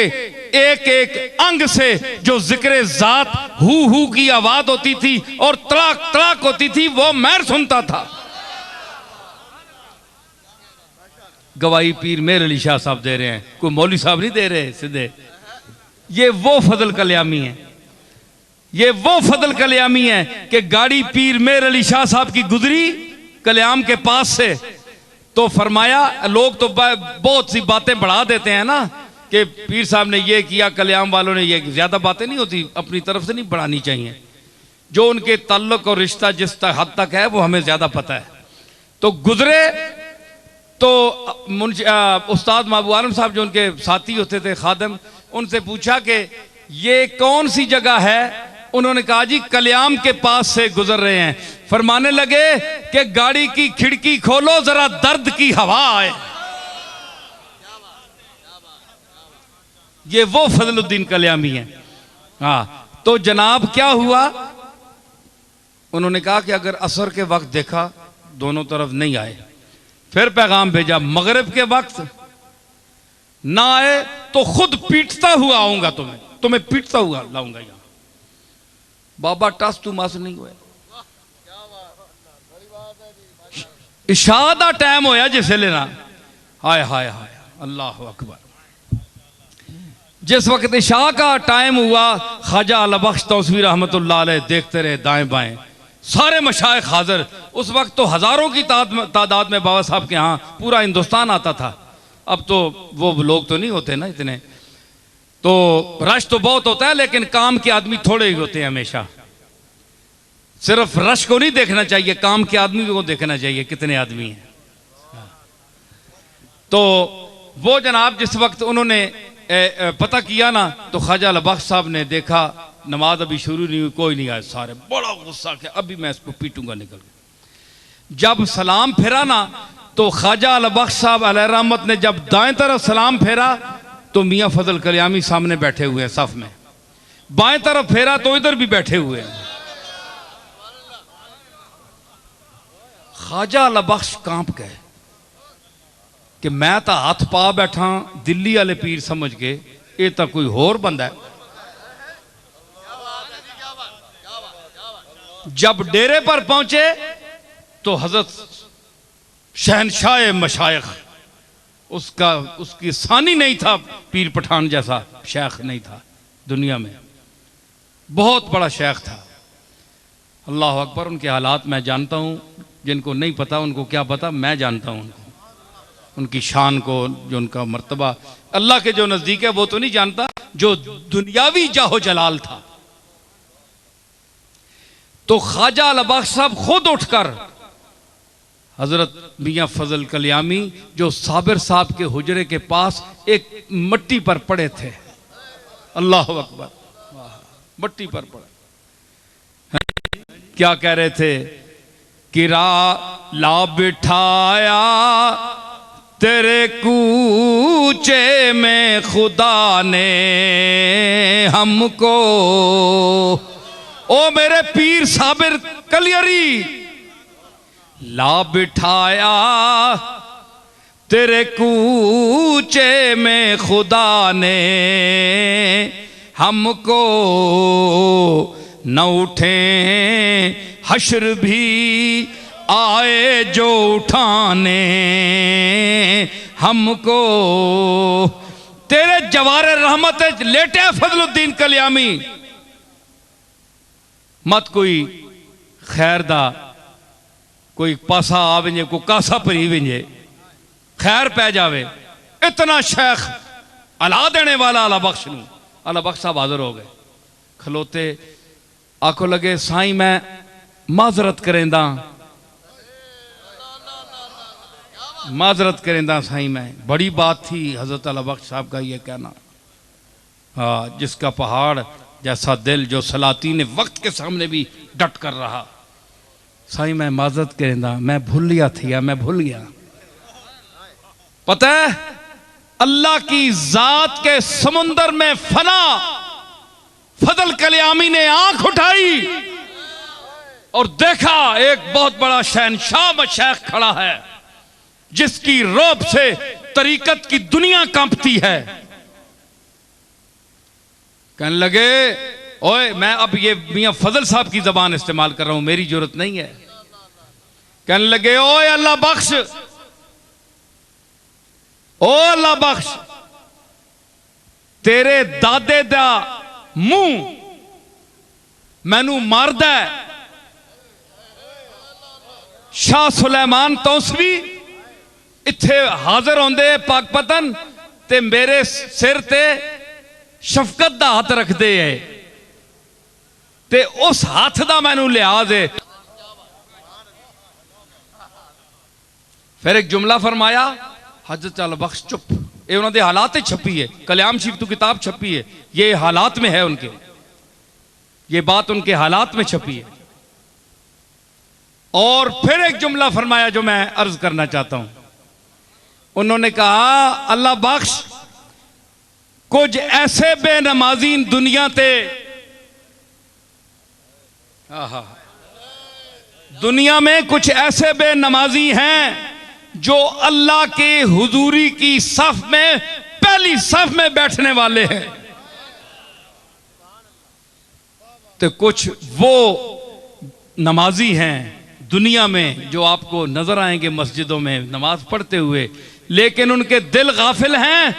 एक एक अंग से जो जिक्र जात हु की आवाज होती थी और तड़ाक तड़ाक होती थी, वो मैं सुनता था। गवाही पीर मेर अली शाह साहब दे रहे हैं, कोई मौलवी साहब नहीं दे रहे सीधे। ये वो फजल कल्यामी है, ये वो फजल कल्यामी है कि गाड़ी पीर मेर अली शाह साहब की गुजरी कल्याम के पास से तो फरमाया, लोग तो बहुत सी बातें बढ़ा देते हैं ना कि पीर साहब ने ये किया, कल्याम वालों ने ये, ज्यादा बातें नहीं होती, अपनी तरफ से नहीं बढ़ानी चाहिए। जो उनके ताल्लुक और रिश्ता जिस हद तक है वो हमें ज्यादा पता है। तो गुजरे तो उस्ताद महबूब आलम साहब जो उनके साथी होते थे खादम, उनसे पूछा कि ये कौन सी जगह है? उन्होंने कहा जी कल्याम के पास से गुजर रहे हैं। फरमाने लगे कि गाड़ी की खिड़की खोलो जरा दर्द की हवा आए। ये वो फजलुद्दीन कल्यामी है। हाँ, तो जनाब क्या हुआ? उन्होंने कहा कि अगर असर के वक्त देखा दोनों तरफ नहीं आए, फिर पैगाम भेजा मगरिब के वक्त ना आए तो खुद पीटता हुआ आऊंगा, तुम्हें पीटता हुआ लाऊंगा यहां। बाबा टस तू मस नहीं हुआ। इशा दा टाइम होया जिस लेना, हाय हाय हाय अल्लाह अकबर। जिस वक्त इशा का टाइम हुआ, ख्वाजा अल बख्श तौसवी रहमतुल्लाह अलैह देखते रहे दाएं बाएं, सारे मशाइख हाजिर। उस वक्त तो हजारों की तादाद में बाबा साहब के यहाँ पूरा हिंदुस्तान आता था। अब तो वो लोग तो नहीं होते ना इतने, तो रश तो बहुत होता है लेकिन काम के आदमी थोड़े ही होते हैं हमेशा। सिर्फ रश को नहीं देखना चाहिए, काम के आदमी को देखना चाहिए कितने आदमी हैं। तो वो जनाब जिस वक्त उन्होंने पता किया ना, तो ख्वाजा अल बख्श साहब ने देखा नमाज अभी शुरू नहीं हुई, कोई नहीं आया, सारे बड़ा गुस्सा किया, अभी मैं इसको पीटूंगा निकल के। जब सलाम फेरा ना, तो ख्वाजा अल बख्श साहब अलैहि रहमत ने जब दाएं तरफ सलाम फेरा तो मियाँ फजल कल्यामी सामने बैठे हुए हैं सफ में, बाएं तरफ फेरा तो इधर भी बैठे हुए हैं। ख्वाजा अल बख्श कांप गए, कि मैं तो हाथ पा बैठा दिल्ली वाले पीर समझ के, ये तो कोई होर बंदा है। जब डेरे पर पहुंचे तो हजरत शहनशाह मशाइख, उसकी सानी नहीं था, पीर पठान जैसा शेख नहीं था दुनिया में, बहुत बड़ा शेख था। अल्लाह अकबर। उनके हालात मैं जानता हूँ, जिनको नहीं पता उनको क्या पता, मैं जानता हूँ उनको, उनकी शान को, जो उनका मर्तबा अल्लाह के जो नज़दीक है वो तो नहीं जानता, जो दुनियावी जाहो जलाल था। तो ख्वाजा अल बख्श साहब खुद उठकर हजरत मियाँ फजल कल्यामी, जो साबिर साहब के हुजरे के पास एक मट्टी पर पड़े थे, अल्लाह अकबर, मट्टी पर पड़े, क्या कह रहे थे? किरा ला बिठाया तेरे कूचे में खुदा ने हमको, ओ मेरे पीर साबिर कलियरी, ला बिठाया तेरे कूचे में खुदा ने हमको, न उठे हश्र भी आए जो उठाने हमको, तेरे जवारे रहमत लेटे फजलुद्दीन कल्यामी, मत कोई खैर दा कोई पासा आ वंजे, कोई कासा भरी वंजे, खैर पै जावे, इतना शेख अला देने वाला अला बख्श नूं। अला बख्श साहब हाजिर हो गए, खलोते, आखो लगे साईं मैं माजरत करेंदा, माजरत करेंदा साईं, मैं बड़ी बात थी हजरत अला बख्श साहब का ये कहना, हाँ, जिसका पहाड़ जैसा दिल, जो सलातीन वक्त के सामने भी डट कर रहा। साईं मैं माजरत करेंदा, मैं भूल गया थी, मैं भूल गया। पता है अल्लाह की जात के समुंदर में फना फजल कल्यामी ने आंख उठाई और देखा एक बहुत बड़ा शहनशाह मशाइख खड़ा है, जिसकी रौब से तरीकत की दुनिया कांपती है। कहने लगे, ओए, मैं अब ये मियां फजल साहब की जबान इस्तेमाल कर रहा हूं, मेरी जरूरत नहीं है। कहने लगे, ओए अल्लाह बख्श, ओ अल्लाह बख्श, तेरे दादे दा मुंह मैनू मारदा है। शाह सुलेमान तौसवी इत्थे हाजिर होंदे पाकपतन ते मेरे सिर ते शफकत दा हाथ रखदे है, ते उस हाथ दा मैनू लिहाज है। फिर एक जुमला फरमाया, हजरत अल बख्श चुप, ये उन्होंने हालात छपी है, कल्याम शरीफ तो किताब छपी है, ये हालात में है उनके, ये बात उनके हालात में छपी है। और फिर एक जुमला फरमाया जो मैं अर्ज करना चाहता हूं। उन्होंने कहा, अल्लाह बख्श, कुछ ऐसे बेनमाजीन दुनिया ते, दुनिया में कुछ ऐसे बेनमाजी हैं जो अल्लाह के हुजूरी की सफ में पहली सफ में बैठने वाले हैं, तो कुछ वो नमाजी हैं दुनिया में जो आपको नजर आएंगे मस्जिदों में नमाज पढ़ते हुए, लेकिन उनके दिल गाफिल हैं,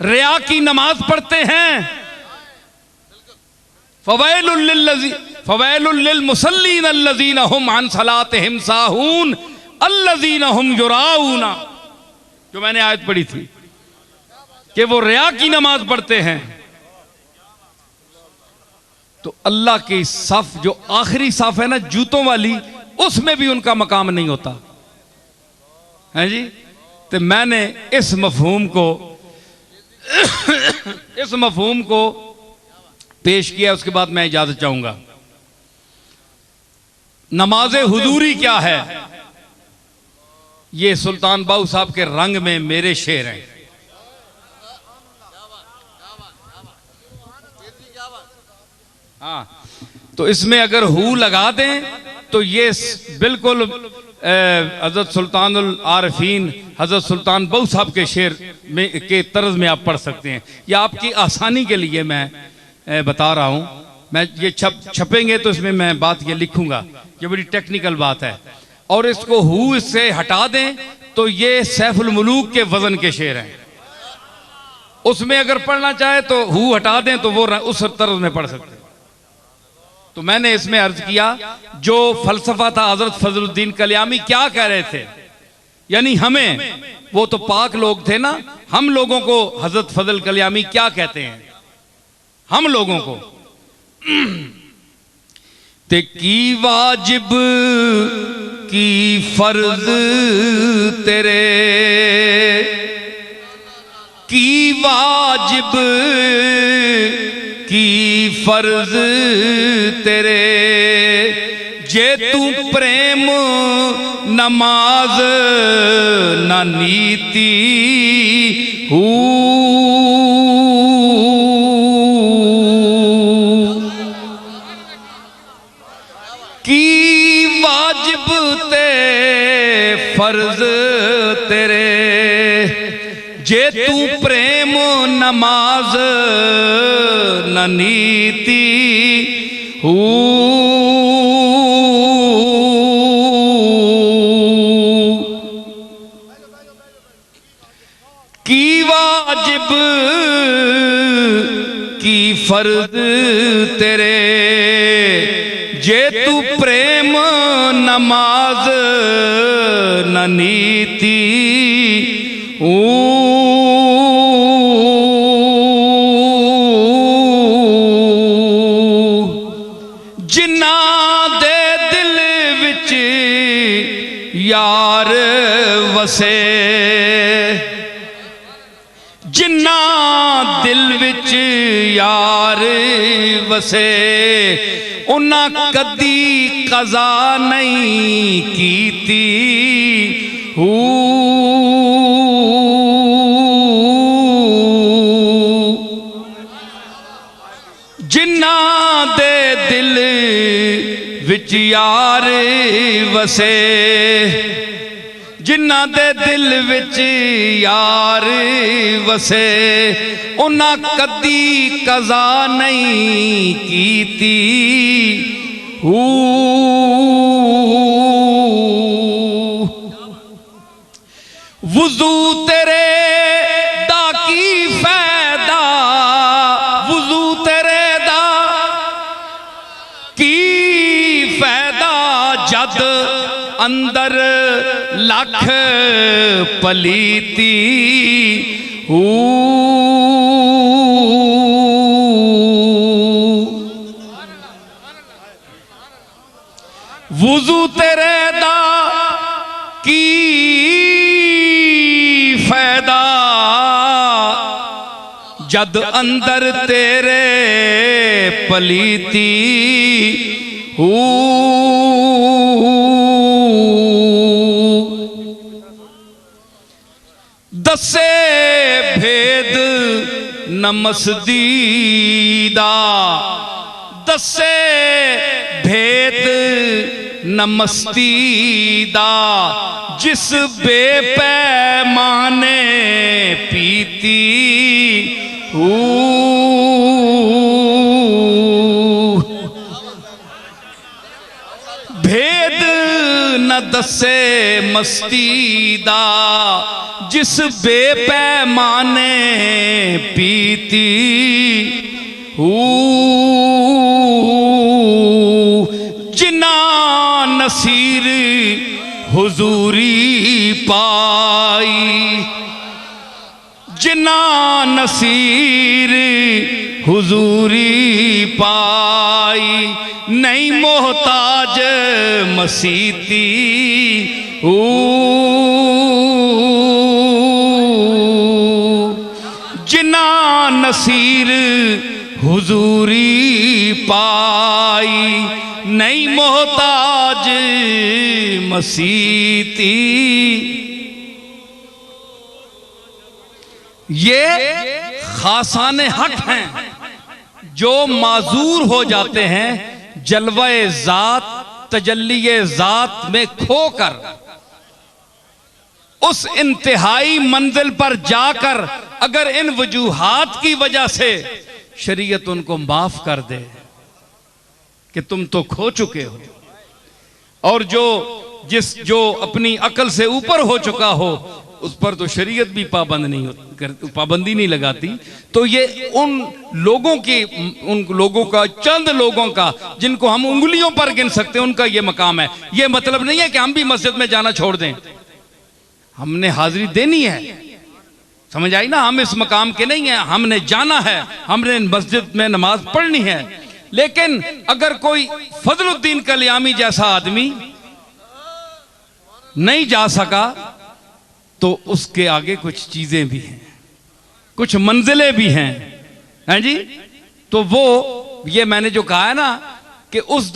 रिया की नमाज पढ़ते हैं। फवैलुल लिल मुसल्लीन अल्लज़ीना हुम अन सलातिहिम साहून अल्लज़ीना हुम युराऊना, जो मैंने आयत पढ़ी थी कि वो रिया की नमाज पढ़ते हैं। तो अल्लाह की सफ जो आखिरी सफ है ना, जूतों वाली, उसमें भी उनका मकाम नहीं होता है जी। तो मैंने इस मफहूम को पेश किया, उसके बाद मैं इजाजत चाहूंगा। नमाज हुजूरी क्या है, ये सुल्तान बाहू साहब के रंग में मेरे शेर हैं। हाँ, तो इसमें अगर हू लगा दें तो ये बिल्कुल हज़रत सुल्तानुल आरिफीन हज़रत सुल्तान बहू साहब के शेर में के तर्ज में आप पढ़ सकते हैं। या आपकी आसानी के लिए मैं बता रहा हूँ। मैं ये छपेंगे तो इसमें मैं बात ये लिखूंगा, ये बड़ी टेक्निकल बात है। और इसको हु इससे हटा दें तो ये सैफुल मुलूक के वजन के शेर हैं। उसमें अगर पढ़ना चाहे तो हु हटा दें तो वो उस तर्ज में पढ़ सकते हैं। तो मैंने इसमें अर्ज किया जो फलसफा था हजरत फजलुद्दीन कल्यामी क्या कह रहे थे, यानी हमें, वो तो पाक लोग थे ना, हम लोगों को हजरत फजल कल्यामी क्या कहते हैं हम लोगों को। ते की वाजिब की फर्ज तेरे, की वाजिब की फर्ज तेरे, जे तू प्रेम नमाज न नीति की वाजिब ते फर्ज तेरे, जे तू प्रेम नमाज न नीति की वाजिब की फर्ज तेरे, जे तू प्रेम नमाज न नीति जिन्ना दे दिल विच यार वसे, जिन्ना दिल विच यार वसे, उन्ना कदी कज़ा नहीं कीती जिन्ना दे दिल विच यार वसे, जिन्ना दे दिल विच यार वसे, उन्ना कदी कज़ा नहीं कीती वुज़ू तेरे दा की फायदा, वुज़ू तेरे दा की फायदा, जद अंदर लख पलीती वुज़ू तेरे दा की फायदा, जद अंदर तेरे पलीती दसे भेद नमसदीदा, दसे भेद नमस्तीदा, जिस बेपैमाने पीती भेद न दसे मस्तीदा, जिस बेपैमाने पीती जिन्ना नसीर हुजूरी पाई, जिन्ना नसीर हुजूरी पाई, नहीं मोहताज मसीती जिन्ना नसीर हुजूरी पाई, नहीं मोहताज मसीती। ये खासान हक हैं जो माजूर हो जाते हैं जलवाए ज़ात तजल्ली ज़ात में खोकर उस इंतहाई मंजिल पर जाकर अगर इन वजूहात की वजह से शरीयत उनको माफ कर दे कि तुम तो खो चुके हो, और जो अपनी अकल से ऊपर हो चुका हो उस पर तो शरीयत भी पाबंदी नहीं लगाती, तो ये उन लोगों का, चंद लोगों का जिनको हम उंगलियों पर गिन सकते हैं, उनका ये मकाम है। ये मतलब नहीं है कि हम भी मस्जिद में जाना छोड़ दें, हमने हाजिरी देनी है, समझ आई ना। हम इस मकाम के नहीं है, हमने जाना है, हमने मस्जिद में नमाज पढ़नी है। लेकिन अगर कोई फजलुद्दीन कल्यामी जैसा आदमी नहीं जा सका तो उसके आगे कुछ चीजें भी हैं, कुछ मंजिलें भी हैं जी। तो वो ये मैंने जो कहा है ना कि उस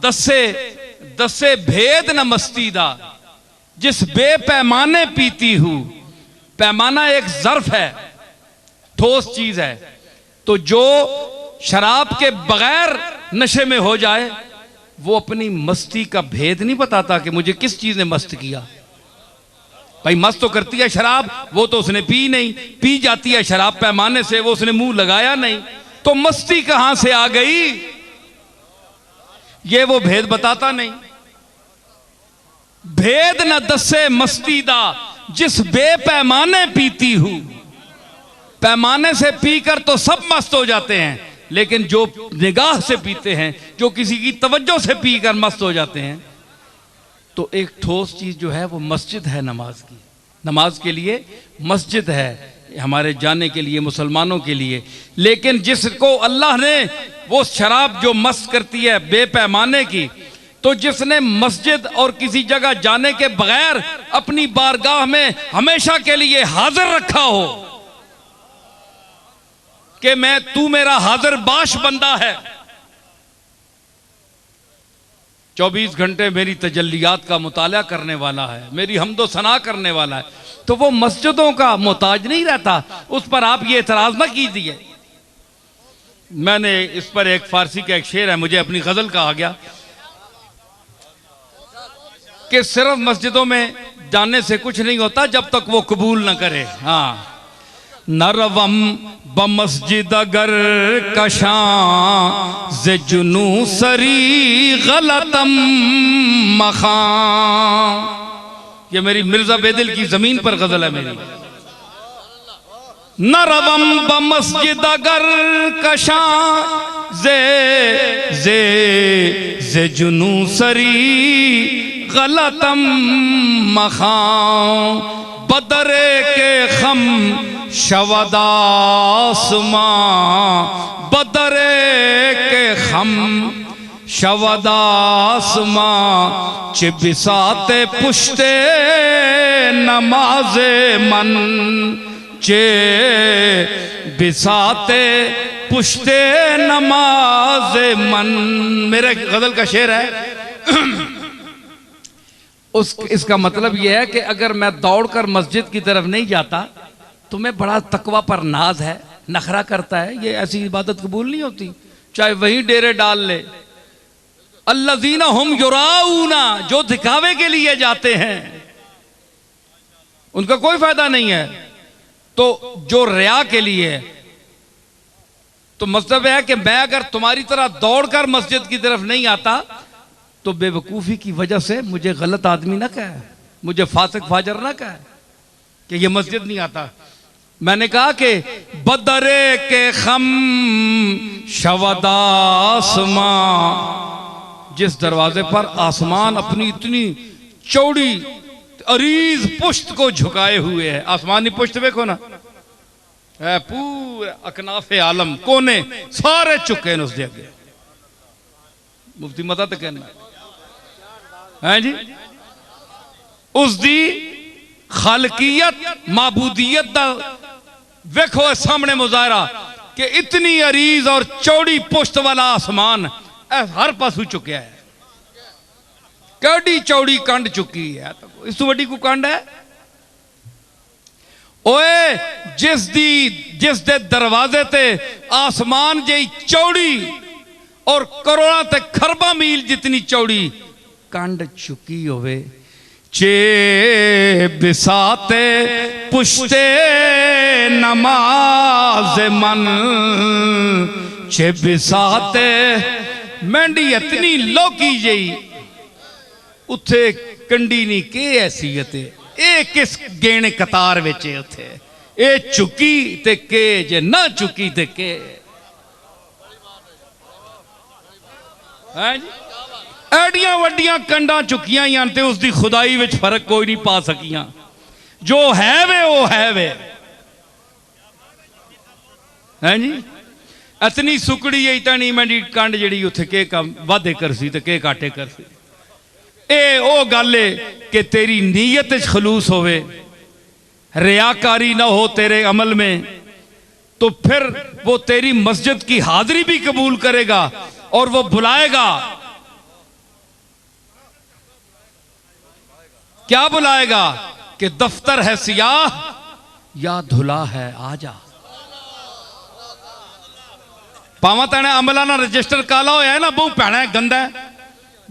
दसे भेद न मस्ती दा जिस बेपैमाने पीती हूं। पैमाना एक ज़र्फ है, ठोस चीज है। तो जो शराब के बगैर नशे में हो जाए वो अपनी मस्ती का भेद नहीं बताता कि मुझे किस चीज ने मस्त किया। भाई मस्त तो करती है शराब, वो तो उसने पी नहीं, पी जाती है शराब पैमाने से, वो उसने मुंह लगाया नहीं, तो मस्ती कहां से आ गई ये वो भेद बताता नहीं। भेद न दसे मस्ती दा जिस बेपैमाने पीती हूं। पैमाने से पीकर तो सब मस्त हो जाते हैं, लेकिन जो निगाह से पीते हैं, जो किसी की तवज्जो से पीकर मस्त हो जाते हैं, तो एक ठोस चीज जो है वो मस्जिद है नमाज की। नमाज के लिए मस्जिद है हमारे जाने के लिए, मुसलमानों के लिए। लेकिन जिसको अल्लाह ने वो शराब जो मस्त करती है बेपैमाने की, तो जिसने मस्जिद और किसी जगह जाने के बगैर अपनी बारगाह में हमेशा के लिए हाजिर रखा हो कि तू मेरा हाजिर बाश बंदा है, 24 घंटे मेरी तजल्लियात का मुताला करने वाला है, मेरी हम्दो सना करने वाला है, तो वो मस्जिदों का मोहताज नहीं रहता। उस पर आप ये एतराज ना कीजिए। मैंने इस पर एक फारसी का एक शेर है, मुझे अपनी गजल कहा गया कि सिर्फ मस्जिदों में जाने से कुछ नहीं होता जब तक वो कबूल ना करे। हाँ, नरवम बमस्जिद अगर कशां जे जुनू सरी गलतम मखां। ये मेरी मिर्जा बेदिल की जमीन पर गजल है मेरी। नरवम बमस्जिद अगर कशां जे जुनू सरी गलतम मखां। बदरे के खम शवदासमां, बदरे के खम शवदासमां चिबिसाते पुश्ते नमाजे मन। चे बिसाते पुश्ते नमाजे मन। मेरे गजल का शेर है इसका मतलब यह है कि अगर मैं दौड़कर मस्जिद की तरफ नहीं जाता तो मैं बड़ा तकवा पर नाज है, नखरा करता है, ये ऐसी इबादत कबूल नहीं होती, चाहे वहीं डेरे डाल ले। अल्लज़ीना हुम युराऊना, जो दिखावे के लिए जाते हैं उनका कोई फायदा नहीं है। तो जो रिया के लिए, तो मतलब है कि मैं अगर तुम्हारी तरह दौड़कर मस्जिद की तरफ नहीं आता तो बेवकूफ़ी की वजह से मुझे गलत आदमी ना कहे, मुझे फासिक फाजर ना कहे कि ये मस्जिद नहीं आता। मैंने कहा कि बदरे के खम शवदासमां, जिस दरवाजे पर आसमान अपनी इतनी चौड़ी अरीज पुश्त को झुकाए हुए है। आसमानी पुश्त देखो ना, है पूरे अकनाफे आलम कोने सारे चुके हैं उस जगह। मुफ्ती मदद कहना है जी, उस दी खालकियत माबूदियत दा वेखो सामने मुजाहरा कि इतनी अरीज और चौड़ी पुश्त वाला आसमान हर पासू चुकिया है। कड़ी चौड़ी कंड चुकी है, तो इस वड्डी को कंड है ओए जिस दे दरवाजे ते आसमान जी चौड़ी और करोड़ां ते खरबा मील जितनी चौड़ी कंड चुकी होवे, चे बिसाते पुश्ते नमाज मन, चे बिसाते मैंडी इतनी लौकी जई उथे कंडी नहीं के हैसीयत ए किस गेने कतार विच उथे ए चुकी ते के जे ना चुकी ते के है जी। एडियां वड्डियां कंडा चुकियां ही ते उसकी खुदाई विच फर्क कोई नहीं पा सकियां। जो है वे वो है वे है जी। इतनी सुकड़ी है इतना नहीं मैं कंड जी उत्थे के काम वादे कर सी ते के काटे कर सी। ए ओ गल है कि तेरी नीयत खलूस होवे, रियाकारी ना हो तेरे अमल में, तो फिर वो तेरी मस्जिद की हाजिरी भी कबूल करेगा और वो बुलाएगा। क्या बुलाएगा कि दफ्तर है सियाह या धुला है आजा। पावा तैने अमला ना रजिस्टर काला होया है ना, बहु भैना है गंदा है,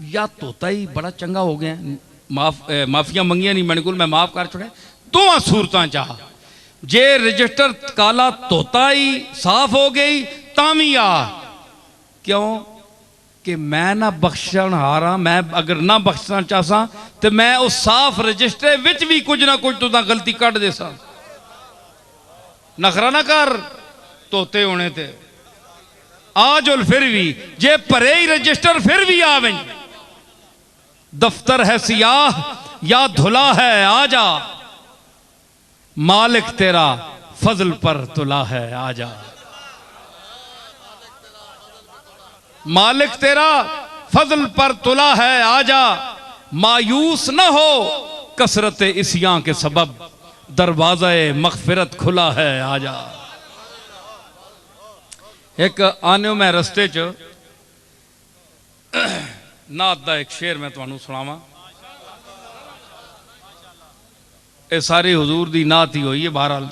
या तोता ही बड़ा चंगा हो गया, माफिया मंगिया नहीं मैंने को, मैं माफ कर छोड़े। दोवां सूरतां चाह जे रजिस्टर काला तोता ही साफ हो गई तामी आ, क्यों कि मैं ना बख्शण हारा, मैं अगर ना बख्शना चाहसा तो मैं उस साफ रजिस्टर विच भी कुछ ना कुछ तो गलती कट दे सा। नखरा ना कर तोते होने ते आज और फिर भी जे भरे ही रजिस्टर फिर भी आवे, दफ्तर है सियाह या धुला है आजा, मालिक तेरा फजल पर तुला है आजा। मालिक तेरा फजल पर तुला है आजा, मायूस न हो कसरत इसियां के सबब, दरवाज़ा मगफिरत खुला है आजा। एक आने मैं रस्ते च नात दा एक शेर मैं तुहानू सुनावा। ये सारी हुजूर दी नात ही हुई है। बहरहाल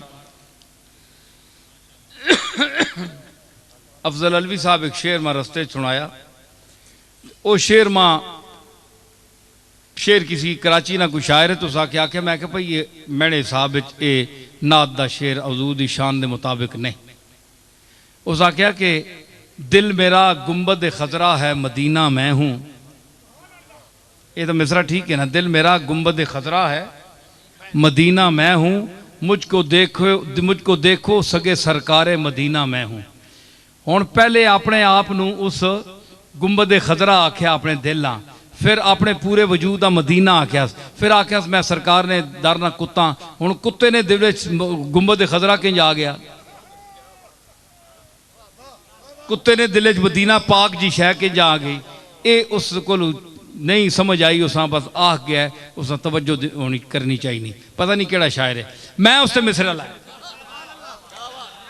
अफजल अलवी साहब एक शेर मां रस्ते सुनाया। वो शेर मां शेर किसी कराची ना कोई शायर है तो आके आके मैं भाई ये मेरे हिसाब ये नात दा शेर हुजूर दी शान दे मुताबिक नहीं। उस आख्या कि दिल मेरा गुंबद खजरा है मदीना मैं हूं। ये तो मिसरा ठीक है ना, दिल मेरा गुंबद खजरा है मदीना मैं हूं, मुझको देखो सगे सरकारे मदीना मैं हूं। हुण पहले अपने आप नूं उस गुंबद खजरा आख्या अपने दिल आ, फिर अपने पूरे वजूद का मदीना आख्या, फिर आख्या मैं सरकार ने डर ना कुत्ता। हुण कुत्ते ने दिल गुंबद खजरा किंज आ गया? कुत्ते ने दिल च मदीना पाक जी शह किंज आ गई? ये उस को नहीं समझ आई, उस बस आख गया, उस तवज्जो होनी करनी चाहिए नहीं। पता नहीं केड़ा शायर है। मैं उससे मिसरा लाया,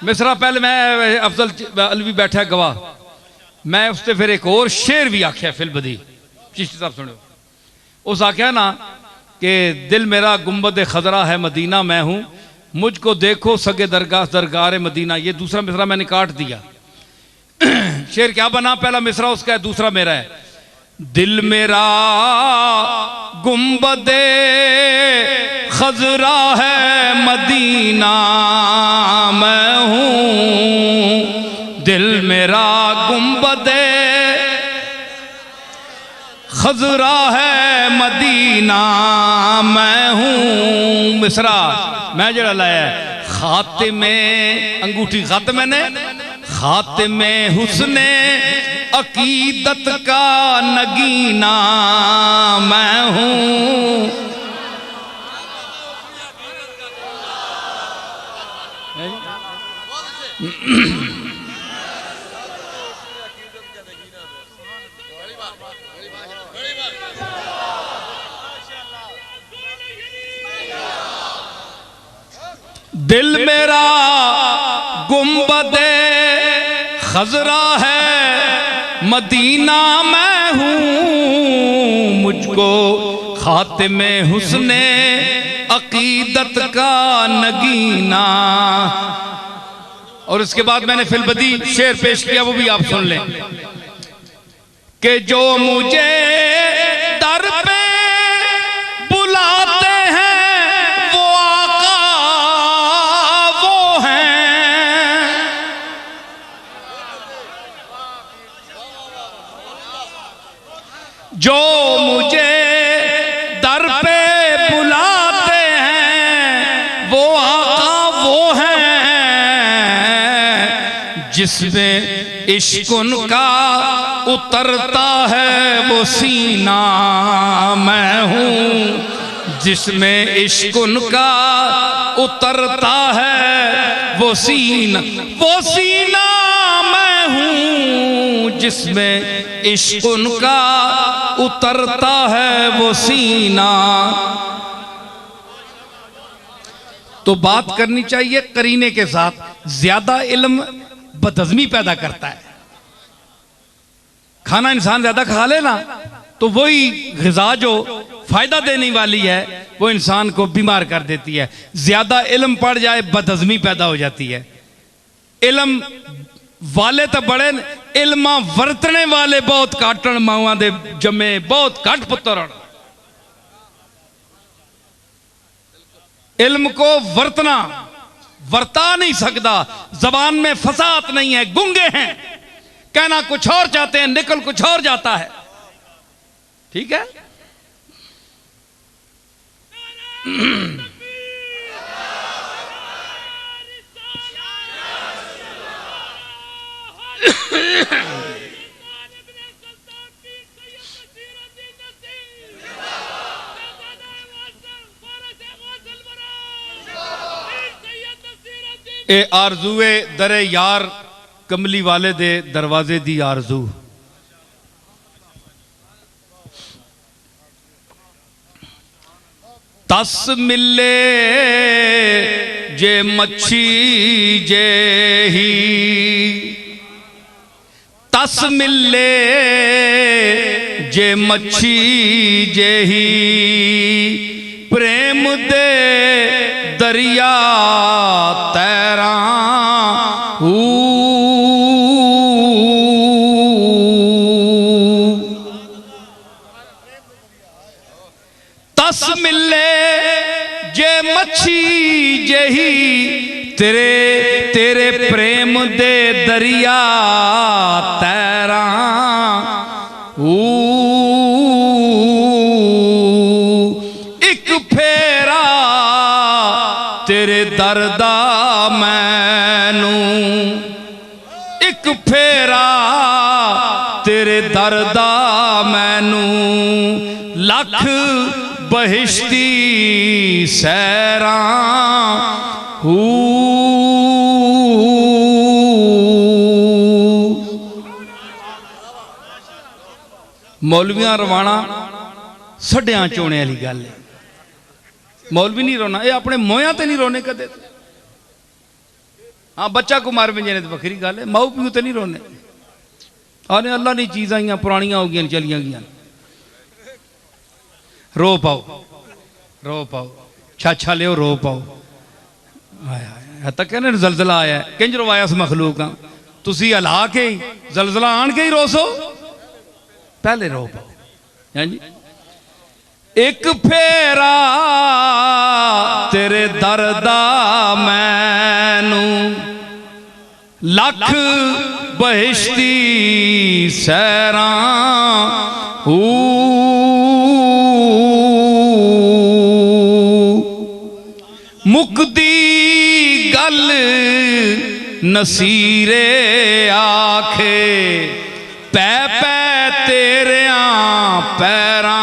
मिसरा पहले मैं अफजल अलवी बैठा गवाह, मैं उससे फिर एक और शेर भी आख्या फिल बदी। चिश्ती साहब सुनो, उस आख्या ना कि दिल मेरा गुंबद खजरा है मदीना मैं हूं, मुझको देखो सगे दरगाह दरगार मदीना। ये दूसरा मिसरा मैंने काट दिया। शेर क्या बना? पहला मिसरा उसका है, दूसरा मेरा है। दिल मेरा गुंबदे खजरा है मदीना मैं हूं, दिल मेरा गुंबदे खजरा है मदीना मैं हूं। मिसरा मैं जड़ा लाया खातिमे अंगूठी खत मैंने खातिमे हुस्ने अकीदत का नगीना मैं हूं। दिल मेरा गुंबदे खजरा है मदीना मैं हूं, मुझको खातिमे हुस्ने अकीदत का नगीना। और इसके बाद मैंने फिलबदी शेर पेश किया, वो भी आप सुन लें। कि जो मुझे दर पे बुलाते हैं वो आका वो हैं। जो मुझे दर पे बुलाते हैं वो आका वो हैं। जिसमें इश्क उनका उतरता है वो सीना मैं हूँ। जिसमें इश्क उनका उतरता है वो सीना मैं हूँ। जिसमें इश्क उनका उतरता है वो सीना। तो बात करनी चाहिए करीने के साथ। ज्यादा इल्म बदहज़मी पैदा करता है। खाना इंसान ज्यादा खा लेना तो वही ग़िज़ा जो फायदा देने वाली है वो इंसान को बीमार कर देती है। ज्यादा इल्म पड़ जाए बदहज़मी पैदा हो जाती है। इल्म वाले तो बड़े, इल्मा वरतने वाले बहुत काटन मावां दे जमे बहुत घट पुत्र। इल्म को वर्ता नहीं सकता। जबान में फसाद नहीं है, गुंगे हैं, कहना कुछ और चाहते हैं, निकल कुछ और जाता है। ठीक है। ए आरज़ूए दरे यार कमली वाले दे दरवाजे दी आरज़ू। तस मिले जे मच्छी जे ही, तस मिले जे मच्छी जे ही, प्रेम दे दरिया तैरा तस मिले जे मच्छी जही, तेरे प्रेम दे दरिया तैरा एक फेरा तेरे दरदा मैनू, एक फेरा तेरे दरदा मैनू, लख बहिश्ती सैरा मौलवियां रवाना सड्डियां चोने वाली गल है। मौलवी नहीं रोना, ये अपने मोया ते नहीं रोने कदे। हाँ बच्चा को मार भेजने तो वखरी गल है, माऊ प्यू तो नहीं रोने। आने अल्लाह दी चीज़ां ही पुरानियां हो गई चलियां गई। रो पाओ रो पाओ, छाछा लियो रो पाओ। तक कहने जलजला आया, किंज रवाया उस मखलूक तुसी हला के ही जलजला आन के ही रोसो, पहले रो पाओ। है जी। एक फेरा तेरे दरदा मैनू, लख बहिश्ती सैरा मुकदी गल नसीरे आखे, पै पै तेरिया पैरा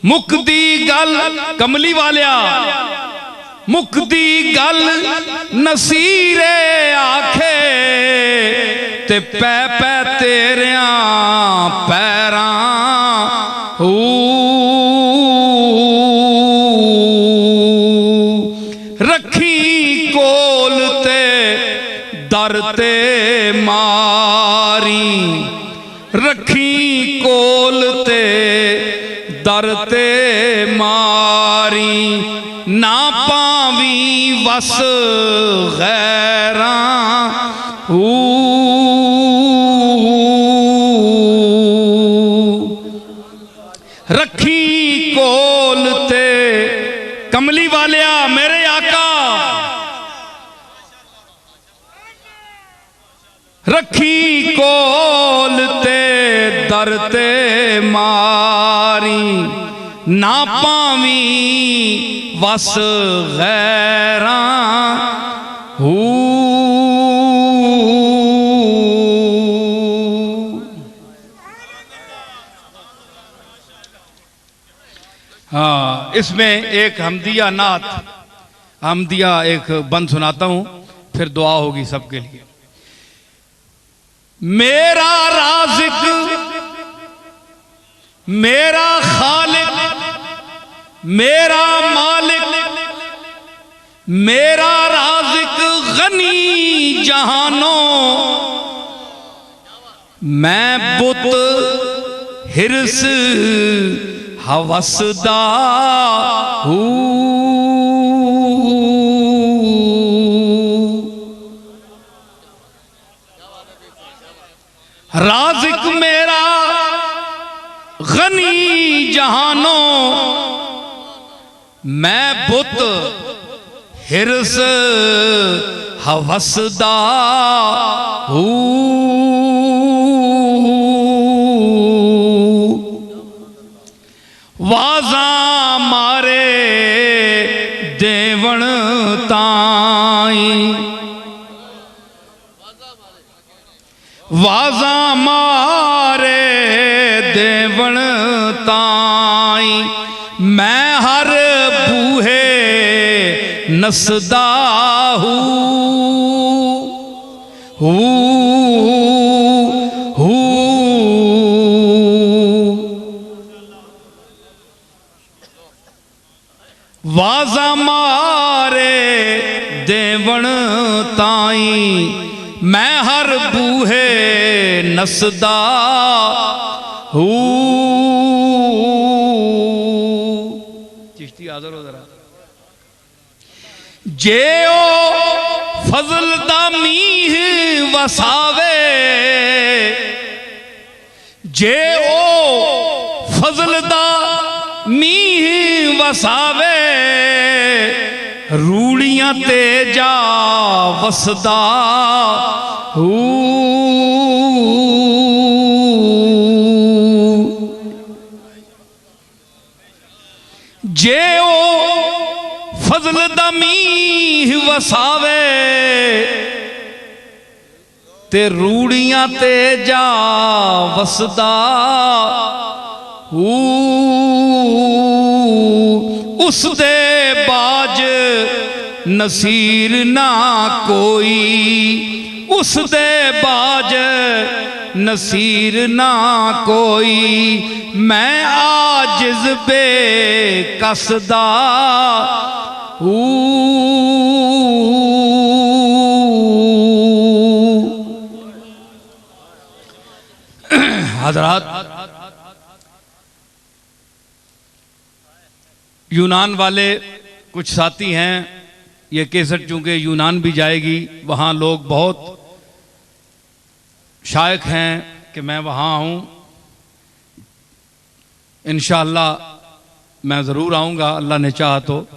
मुकदी गल कमली वालिया, मुकदी गल नसीरे आखे, ते पै पै तेरिया पैरा रखी कोल ते दर ते मारी, रखी कोल ते दर ते मारी, ना पावी वस गैरां रखी कोल ते कमली वालिया मेरे आका, रखी कोल ते दर ते मारी ना पावी वस गैरां हाँ, इसमें एक हमदिया नात, हमदिया एक बंद सुनाता हूं, फिर दुआ होगी सबके लिए। मेरा राज़िक मेरा खालिक मेरा मालिक मेरा राज़िक गनी जहानों, मैं बुत हिर्स हवसदा हूँ। राज़िक मेरा गनी जहानों, मैं बुत हिर्स हवसदा हूँ। वाजा मारे देवण ताई, वाजा मारे देवण ताई, मैं हर बूहे नसदा हूँ। वाजा मारे देवण ताई, मैं हर बूहे नसदा हूँ। चिश्ती हाज़िर हो जरा। जे ओ फजल दा मीह वसावे, जे ओ फजल दा मीह वसावे, रूड़ियां ते जा वसदा हूँ। जे ओ फजल दा मीह वसावे, ते रूड़ियां ते जा वसदा हूँ। उस दे बाज नसीर ना कोई, उस दे बाज नसीर ना कोई, मैं आजिज़ बेकसदा हूँ। हज़रात, यूनान वाले कुछ साथी हैं, ये केसट चूँकि यूनान भी जाएगी, वहाँ लोग बहुत शायक हैं कि मैं वहाँ हूँ। इंशाअल्लाह मैं ज़रूर आऊँगा, अल्लाह ने चाहा तो।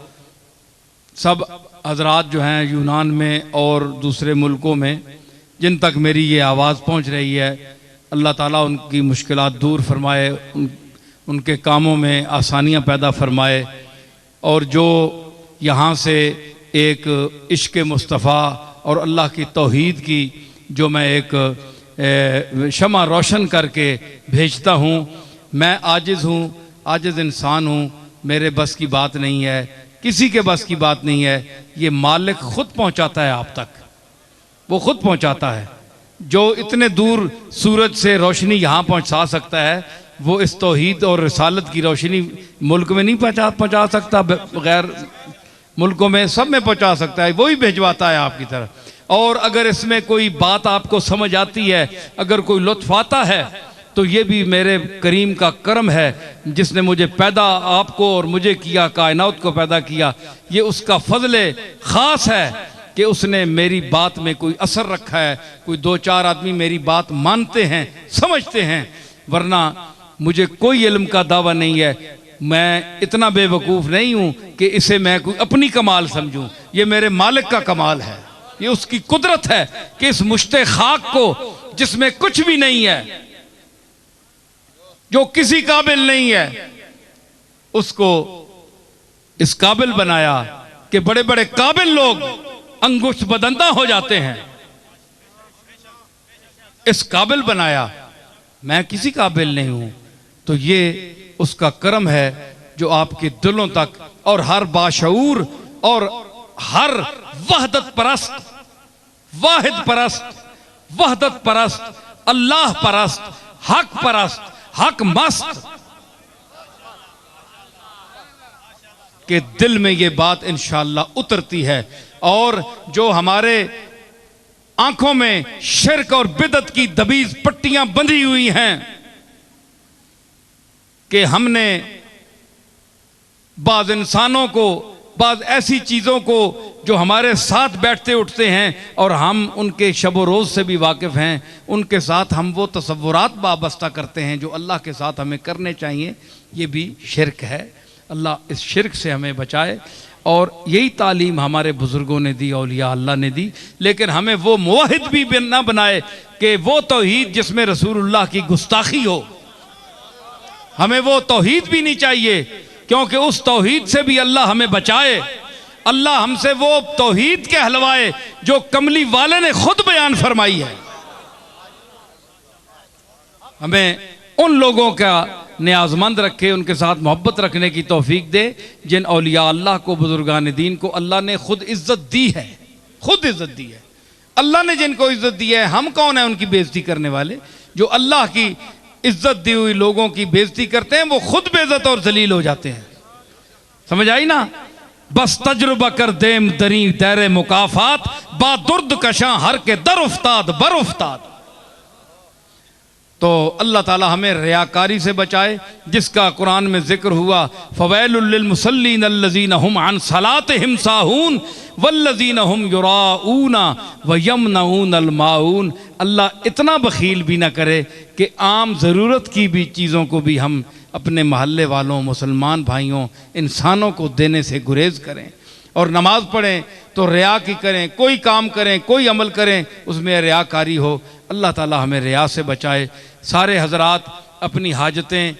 सब हज़रात जो हैं यूनान में और दूसरे मुल्कों में, जिन तक मेरी ये आवाज़ पहुँच रही है, अल्लाह ताला उनकी मुश्किलात दूर फरमाए, उनके कामों में आसानियाँ पैदा फरमाए, और जो यहाँ से एक इश्क़ मुस्तफ़ा और अल्लाह की तौहीद की जो मैं एक शमा रोशन करके भेजता हूँ। मैं आजिज़ हूँ, आजिज़ इंसान हूँ, मेरे बस की बात नहीं है, किसी के बस की बात नहीं है। ये मालिक ख़ुद पहुँचाता है आप तक, वो ख़ुद पहुँचाता है। जो इतने दूर सूरज से रोशनी यहाँ पहुँचा सकता है, वो इस तौहीद और रिसालत की रोशनी मुल्क में नहीं पहुँचा सकता, बग़ैर मुल्कों में सब में पहुँचा सकता है, वही भिजवाता है आपकी तरफ। और अगर इसमें कोई बात आपको समझ आती है, अगर कोई लुत्फ़ आता है, तो ये भी मेरे करीम का करम है, जिसने मुझे पैदा आपको और मुझे किया, कायनात को पैदा किया। ये उसका फजल ख़ास है कि उसने मेरी बात में कोई असर रखा है, कोई दो चार आदमी मेरी बात मानते हैं, समझते हैं, वरना मुझे कोई इल्म का दावा नहीं है। मैं इतना बेवकूफ़ नहीं हूँ कि इसे मैं कोई अपनी कमाल समझूं। ये मेरे मालिक का कमाल है, ये उसकी कुदरत है कि इस मुश्ते खाक को, जिसमें कुछ भी नहीं है, जो किसी काबिल नहीं है, उसको इस काबिल बनाया कि बड़े बड़े काबिल लोग अंगुष्ठ बदंदा हो जाते हैं। इस काबिल बनाया, मैं किसी काबिल नहीं हूं। तो ये उसका करम है जो आपके दिलों तक और हर बाशऊर और हर वहदत परस्त, वाहिद परस्त, वहदत परस्त, अल्लाह परस्त, हक परस्त, हक मस्त के दिल में ये बात इंशाअल्लाह उतरती है। और जो हमारे आंखों में शिर्क और बिदत की दबीज पट्टियां बंधी हुई हैं कि हमने बाज इंसानों को, बाज ऐसी चीज़ों को जो हमारे साथ बैठते उठते हैं और हम उनके शब रोज़ से भी वाकिफ़ हैं, उनके साथ हम वो तसव्वुरात वाबस्ता करते हैं जो अल्लाह के साथ हमें करने चाहिए, ये भी शिर्क है। अल्लाह इस शिर्क से हमें बचाए। और यही तालीम हमारे बुज़ुर्गों ने दी, औलिया अल्लाह ने दी। लेकिन हमें वो मुवाहिद भी ना बनाए कि वो तौहीद जिसमें रसूलुल्लाह की गुस्ताखी हो, हमें वो तौहीद भी नहीं चाहिए, क्योंकि उस तौहीद से भी अल्लाह हमें बचाए। अल्लाह हमसे वो तौहीद कहलवाए जो कमली वाले ने खुद बयान फरमाई है। हमें उन लोगों का नियाजमंद रखे, उनके साथ मोहब्बत रखने की तौफीक दे जिन औलिया अल्लाह को, बुजुर्गान दीन को अल्लाह ने खुद इज्जत दी है, खुद इज्जत दी है। अल्लाह ने जिनको इज्जत दी है, हम कौन है उनकी बेइज्जती करने वाले? जो अल्लाह की इज्जत दी हुई लोगों की बेइज्जती करते हैं वो खुद बेइज्जत और जलील हो जाते हैं। समझ आई ना? बस तजुर्बा कर देम दरी दैरे मुकाफात, बादुर्द कशां हर के दर उफ्ताद बर उफ्ताद। तो अल्लाह ताला हमें रियाकारी से बचाए, जिसका कुरान में जिक्र हुआ, फ़वैलुल लिल मुसल्लीन अल्लज़ीना हुम अन सलातिहिम साहून वल्लज़ीना हुम युराऊना व यमनऊनल माऊन। अल्लाह इतना बखील भी ना करे कि आम ज़रूरत की भी चीज़ों को भी हम अपने महल्ले वालों, मुसलमान भाइयों, इंसानों को देने से गुरेज करें। और नमाज पढ़ें तो रिया की करें, कोई काम करें, कोई अमल करें, उसमें रियाकारी हो। अल्लाह ताला हमें रिया से बचाए। सारे हजरात अपनी हाजतें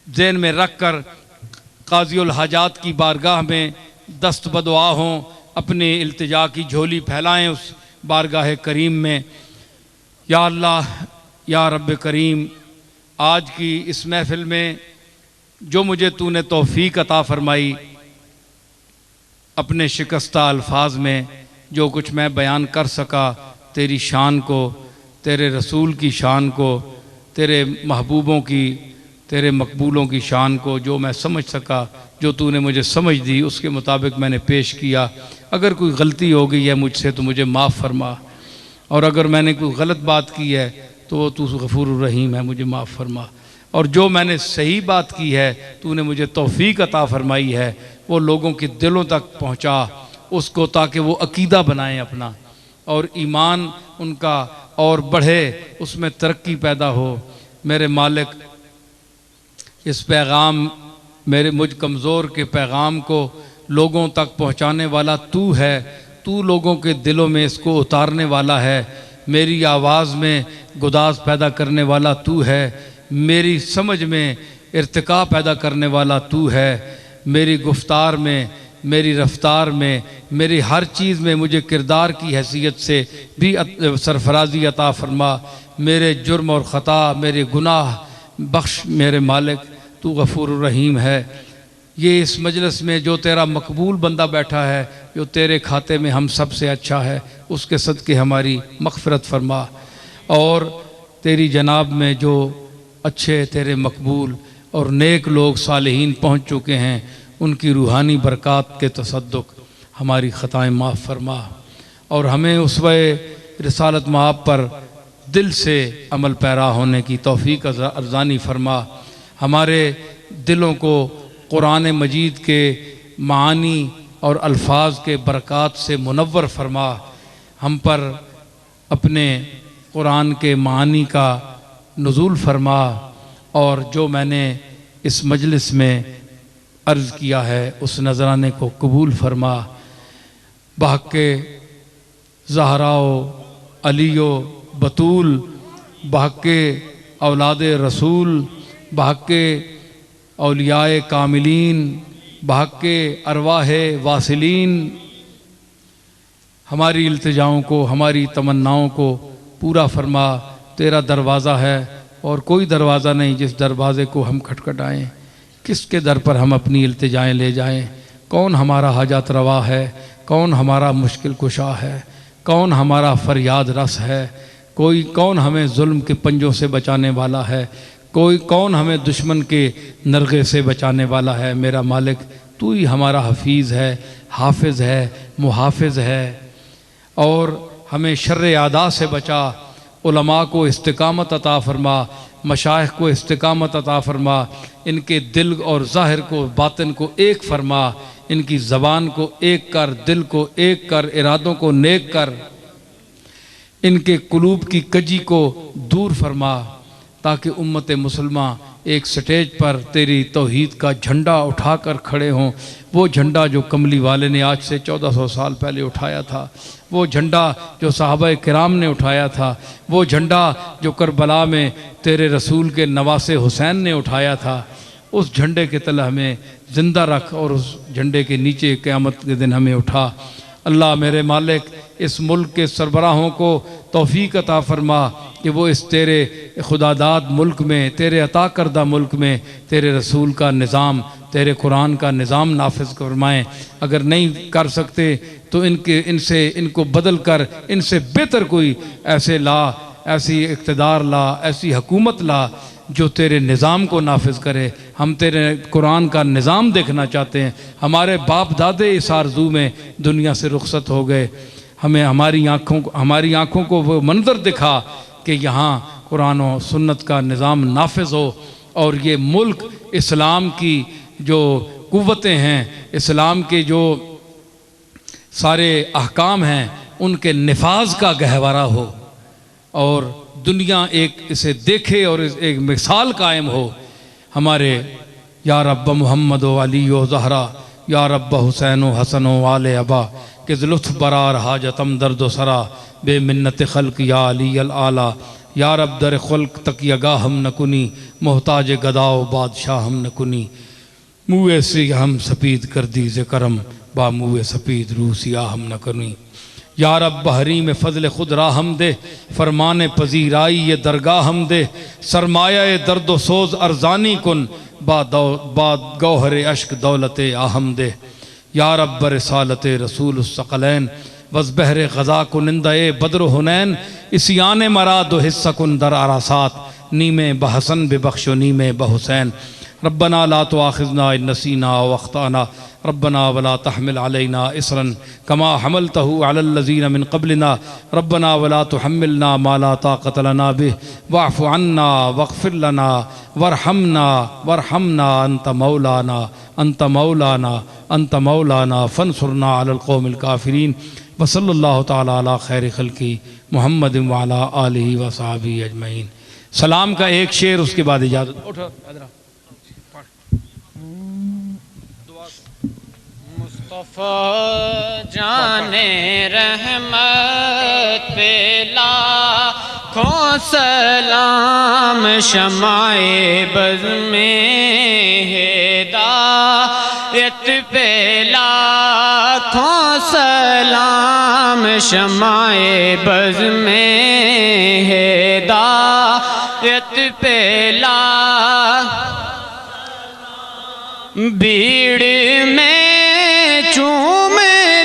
ज़हन में रख कर काज़ीउल हाजात की बारगाह में दस्त बदुआ हों, अपनी इल्तिजा की झोली फैलाएं उस बारगाह करीम में। या अल्लाह, या रब्ब करीम, आज की इस महफ़िल में जो मुझे तूने तौफ़ीक अता फ़रमाई, अपने शिकस्ता अल्फाज में जो कुछ मैं बयान कर सका, तेरी शान को, तेरे रसूल की शान को, तेरे महबूबों की, तेरे मकबूलों की शान को जो मैं समझ सका, जो तूने मुझे समझ दी, उसके मुताबिक मैंने पेश किया। अगर कोई गलती हो गई है मुझसे तो मुझे माफ़ फरमा, और अगर मैंने कोई गलत बात की है तो वो तू गफूरुर रहीम है, मुझे माफ़ फरमा। और जो मैंने सही बात की है, तूने मुझे तौफ़ीक अता फरमाई है, वो लोगों के दिलों तक पहुँचा उसको, ताकि वो अकीदा बनाएं अपना और ईमान उनका और बढ़े, उसमें तरक्की पैदा हो। मेरे मालिक, इस पैगाम, मेरे मुझ कमज़ोर के पैगाम को लोगों तक पहुँचाने वाला तू है। तू लोगों के दिलों में इसको उतारने वाला है। मेरी आवाज़ में गुदाज पैदा करने वाला तू है। मेरी समझ में इर्तिका पैदा करने वाला तू है। मेरी गुफ्तार में, मेरी रफ्तार में, मेरी हर चीज़ में मुझे किरदार की हैसियत से भी सरफराजी अता फरमा। मेरे जुर्म और ख़ता, मेरे गुनाह बख्श मेरे मालिक, तू गफूरुर रहीम है। ये इस मजलिस में जो तेरा मकबूल बंदा बैठा है, जो तेरे खाते में हम सब से अच्छा है, उसके सदक़े हमारी मग़फ़िरत फरमा। और तेरी जनाब में जो अच्छे तेरे मकबूल और नेक लोग सालिहीन पहुँच चुके हैं, उनकी रूहानी बरक़ात के तसद्दुक़ हमारी ख़ताएँ माफ़ फरमा। और हमें उसवे रिसालत माब पर दिल से अमल पैरा होने की तौफीक अर्ज़ानी फरमा। हमारे दिलों को कुरान मजीद के मानी और अल्फाज के बरक़ात से मुनव्वर फरमा। हम पर अपने कुरान के मानी का नुज़ूल फरमा और जो मैंने इस मजलिस में अर्ज़ किया है उस नजराने को कबूल फरमा। बहक़े ज़हराओ अलियो बतूल, बहक़े औलाद रसूल, बहक़े औलियाए कामिलीन, बहक़े अरवाह वासिलीन, हमारी इल्तिजाओं को, हमारी तमन्नाओं को पूरा फरमा। तेरा दरवाज़ा है और कोई दरवाज़ा नहीं जिस दरवाज़े को हम खटखटाएँ। किसके दर पर हम अपनी इल्तिजाएँ ले जाएँ? कौन हमारा हाजत रवा है? कौन हमारा मुश्किल कुशा है? कौन हमारा फरियाद रस है? कोई कौन हमें जुल्म के पंजों से बचाने वाला है? कोई कौन हमें दुश्मन के नरगे से बचाने वाला है? मेरा मालिक तू ही हमारा हफीज़ है, हाफिज़ है, मुहाफिज़ है। और हमें शर्र आदा से बचा। उलमा को इस्तिकामत अता फरमा, मशाइख को इस्तिकामत अता फरमा। इनके दिल और ज़ाहिर को, बातिन को एक फरमा। इनकी ज़बान को एक कर, दिल को एक कर, इरादों को नेक कर। इनके कुलूब की कजी को दूर फरमा ताकि उम्मत मुसलमा एक स्टेज पर तेरी तौहीद का झंडा उठाकर खड़े हों। वो झंडा जो कमली वाले ने आज से 1400 साल पहले उठाया था, वो झंडा जो सहाबा किराम ने उठाया था, वो झंडा जो करबला में तेरे रसूल के नवासे हुसैन ने उठाया था। उस झंडे के तले हमें ज़िंदा रख और उस झंडे के नीचे क़यामत के दिन हमें उठा। अल्लाह मेरे मालिक इस मुल्क के सरबराहों को तौफीक अता फरमा कि वो इस तेरे खुदादाद मुल्क में, तेरे अता करदा मुल्क में तेरे रसूल का निज़ाम, तेरे कुरान का निज़ाम नाफिज फरमाएँ। अगर नहीं कर सकते तो इनको बदल कर इनसे बेहतर कोई ऐसे ला, ऐसी इक़्तिदार ला, ऐसी हुकूमत ला जो तेरे निज़ाम को नाफिज करे। हम तेरे कुरान का निज़ाम देखना चाहते हैं। हमारे बाप दादे इस आरज़ू में दुनिया से रुखसत हो गए। हमें हमारी आँखों को वो मंजर दिखा कि यहाँ कुरान और सुन्नत का निज़ाम नाफिज हो और ये मुल्क इस्लाम की जो कुव्वतें हैं, इस्लाम के जो सारे अहकाम हैं उनके निफाज का गहवारा हो और दुनिया एक इसे देखे और एक मिसाल कायम हो। हमारे या रब्ब मोहम्मद व अली व ज़हरा, या रब्ब हुसैन व हसन व आले अबा कि लुत्फ़ बरार हाजतम दर्द सरा बे मिन्नत खल्क या अली अल आला, या रब दर खल्क तक यगा हम न कुनी मोहताज गदाओ बादशाह हम न कुनी। मुँह से हम सपीद कर दीज़े करम बा मुँह सपीद रूसिया हम न कुनी। या रब बहरी में फ़ज़ल खुद राहम दे, फरमान पजीराई ये दरगाह हम दे। सरमाया दर्द सोज़ अर्ज़ानी कुन बाद गौहर अश्क दौलत आहम दे। या रब बरसालत रसूल सकलैन वज़ बहर ग़ज़ा कुनिंदा बद्र हुनैन, इसियान मराद हिस्सा कुन दर आरासात नीमे बहसन बेबख्शो नीमे बहुसैन। रब्बना ला तुआखिज़ना इन नसीना व अख्ताना, रब्बना वला तहमिल अलैना इसरन कमा हमलतहु अलल लज़ीना मिन क़ब्लिना, रब्बना वला तुहम्मिलना मा ला ताक़त लना बिह वाफ़ु अन्ना वग़फ़िर लना वरहमना अंत मौलाना फंसुरना अलल क़ौमिल काफ़िरीन। व सल्लल्लाहु तआला अला खैरि खल्क़ि मुहम्मद व अला आलिहि व सहाबिहि अजमईन। सलाम का एक शेर, उसके बाद इजाज़त। मुस्तफ़ा जाने रहमत पे लाखों सलाम, शमाए बज़ में हिदायत पे लाखों सलाम, शमाए बज़ में हिदायत पे भीड़ में चूम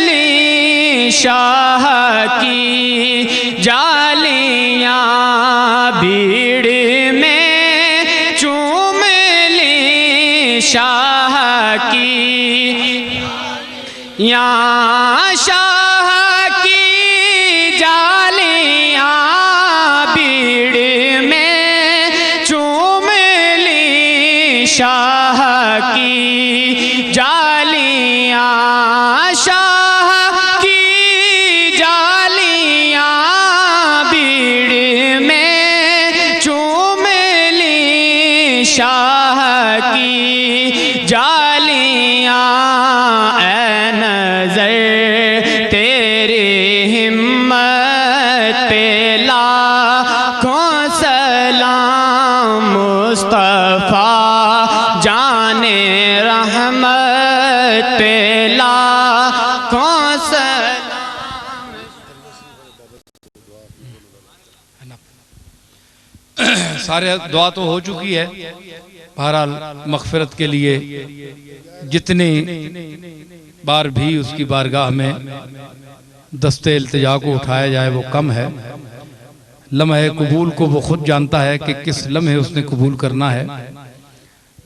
ली शाह की जालियां, भीड़ में चूम ली शाह की शाह की जालियां, जालियां शाह की जालियां भीड़ में चूम ली शाह की जालियां ऐ नज़र तेरी हिम्मत पे लाखों सलाम मुस्तफ़ा जाने रहमत पे लाखों सलाम। सारे दुआ तो हो चुकी है। बहरहाल मग़फ़िरत के लिए जितने बार भी उसकी बारगाह में दस्ते इल्तिजा को उठाया जाए वो कम है। लम्हे कबूल को वो खुद जानता है कि किस लम्हे उसने कबूल करना है।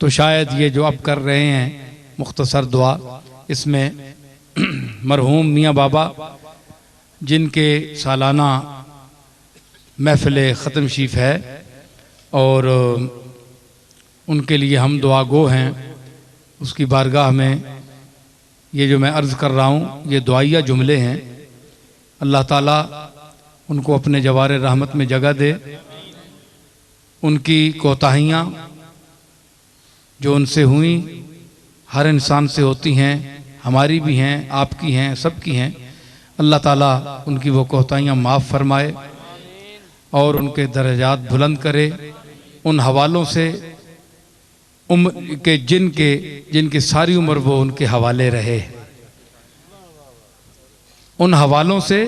तो शायद ये जो अब कर रहे हैं मुख्तसर दुआ, इसमें मरहूम मियाँ बाबा जिनके सालाना महफ़िल ख़त्म शीफ है और उनके लिए हम दुआ गो हैं, उसकी बारगाह में ये जो मैं अर्ज़ कर रहा हूँ ये दुआइया जुमले हैं। अल्लाह ताला उनको अपने जवार रहमत में जगह दे। उनकी कोताहियाँ जो उनसे हुई, हर इंसान से होती हैं, हमारी भी हैं, आपकी हैं, सबकी हैं। अल्लाह ताला उनकी वो कोताहियाँ माफ़ फरमाए और उनके दर्जात बुलंद करे। उन हवालों से उम्र के जिनकी सारी उम्र वो उनके हवाले रहे, उन हवालों से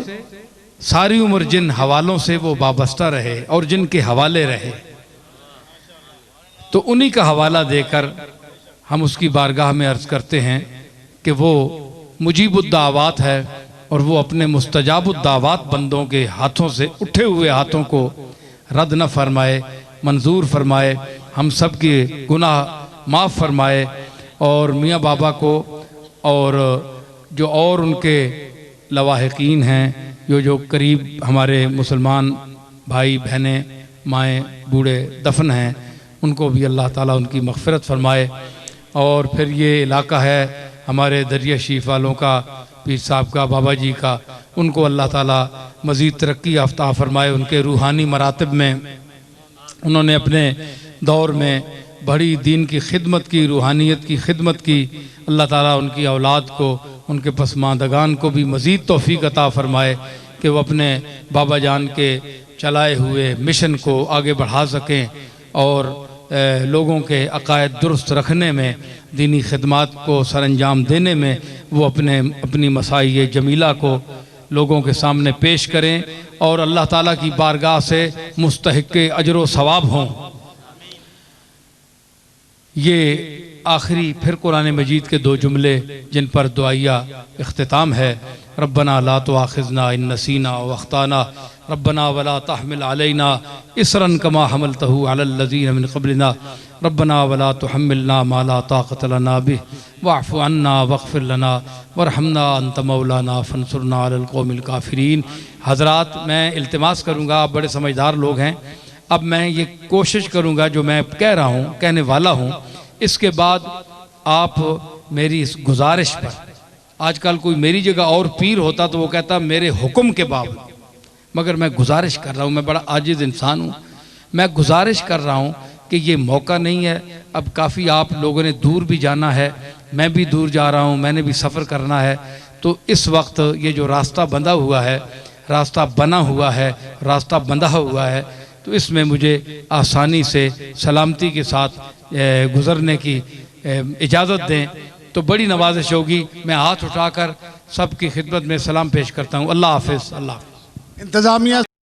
सारी उम्र जिन हवालों से वो वाबस्ता रहे और जिनके हवाले रहे, तो उन्हीं का हवाला देकर हम उसकी बारगाह में अर्ज़ करते हैं कि वो मुजीबुद्दावात है और वो अपने मुस्तजाबुद्दावात बंदों के हाथों से उठे हुए हाथों को रद्द न फरमाए, मंजूर फरमाए, हम सब के गुनाह माफ़ फरमाए और मियाँ बाबा को और जो और उनके लवाहिकीन हैं, जो करीब हमारे मुसलमान भाई बहनें माएँ बूढ़े दफन हैं, उनको भी अल्लाह ताला उनकी मग़फ़िरत फरमाए। और फिर ये इलाका है हमारे दरिया शरीफ वालों का, पीर साहब का, बाबा जी का, उनको अल्लाह ताला मज़ीद तरक्की याफ़्ता फरमाए। उनके रूहानी मरातब में उन्होंने अपने दौर में बड़ी दीन की खिदमत की, रूहानियत की खिदमत की। अल्लाह ताला उनकी औलाद को, उनके पसमानदगान को भी मज़ीद तौफ़ीक़ अता फ़रमाए कि वो अपने बाबा जान के चलाए हुए मिशन को आगे बढ़ा सकें और लोगों के अक़ायद दुरुस्त रखने में, दीनी खिदमत को सरअंजाम देने में वो अपनी मसाई जमीला को लोगों के सामने पेश करें और अल्लाह ताला की बारगाह से मुस्तहिक़ अजर व सवाब हों। ये आखिरी फिर कुरान मजीद के दो जुमले जिन पर दुआइया इख्तिताम है। रब्बना ला तुआखिज़ना इन नसीना व अख्ताना, रब्बना वला तहमिल अलैना इसरन कमा हमलतहु अलल लज़ीना मिन क़ब्लिना, रब्बना वला तुहम्मिलना मा ला ताक़त लना बिह वअफ़ु अन्ना वग़फ़िर लना वरहमना अंत मौलाना फंसुरना अलल क़ौमिल काफ़िरीन। हज़रात, मैं इल्तिमास करूँगा, आप बड़े समझदार लोग हैं, अब मैं ये कोशिश करूँगा जो मैं कह रहा हूँ, कहने वाला हूँ, इसके बाद आप मेरी इस गुजारिश पर, आजकल कोई मेरी जगह और पीर होता तो वो कहता मेरे हुक्म के बावजूद, मगर मैं गुजारिश कर रहा हूँ, मैं बड़ा आजिज़ इंसान हूँ, मैं गुजारिश कर रहा हूँ कि ये मौका नहीं है। अब काफ़ी आप लोगों ने दूर भी जाना है, मैं भी दूर जा रहा हूँ, मैंने भी सफ़र करना है, तो इस वक्त ये जो रास्ता बंधा हुआ है, रास्ता बना हुआ है, रास्ता बंधा हुआ है, तो इसमें मुझे आसानी से सलामती के साथ गुज़रने की इजाज़त दें तो बड़ी नवाजिश होगी। मैं हाथ उठाकर सबकी खिदमत में सलाम पेश करता हूँ। अल्लाह हाफ़िज़। अल्लाह हाफ़िज़। इंतज़ामिया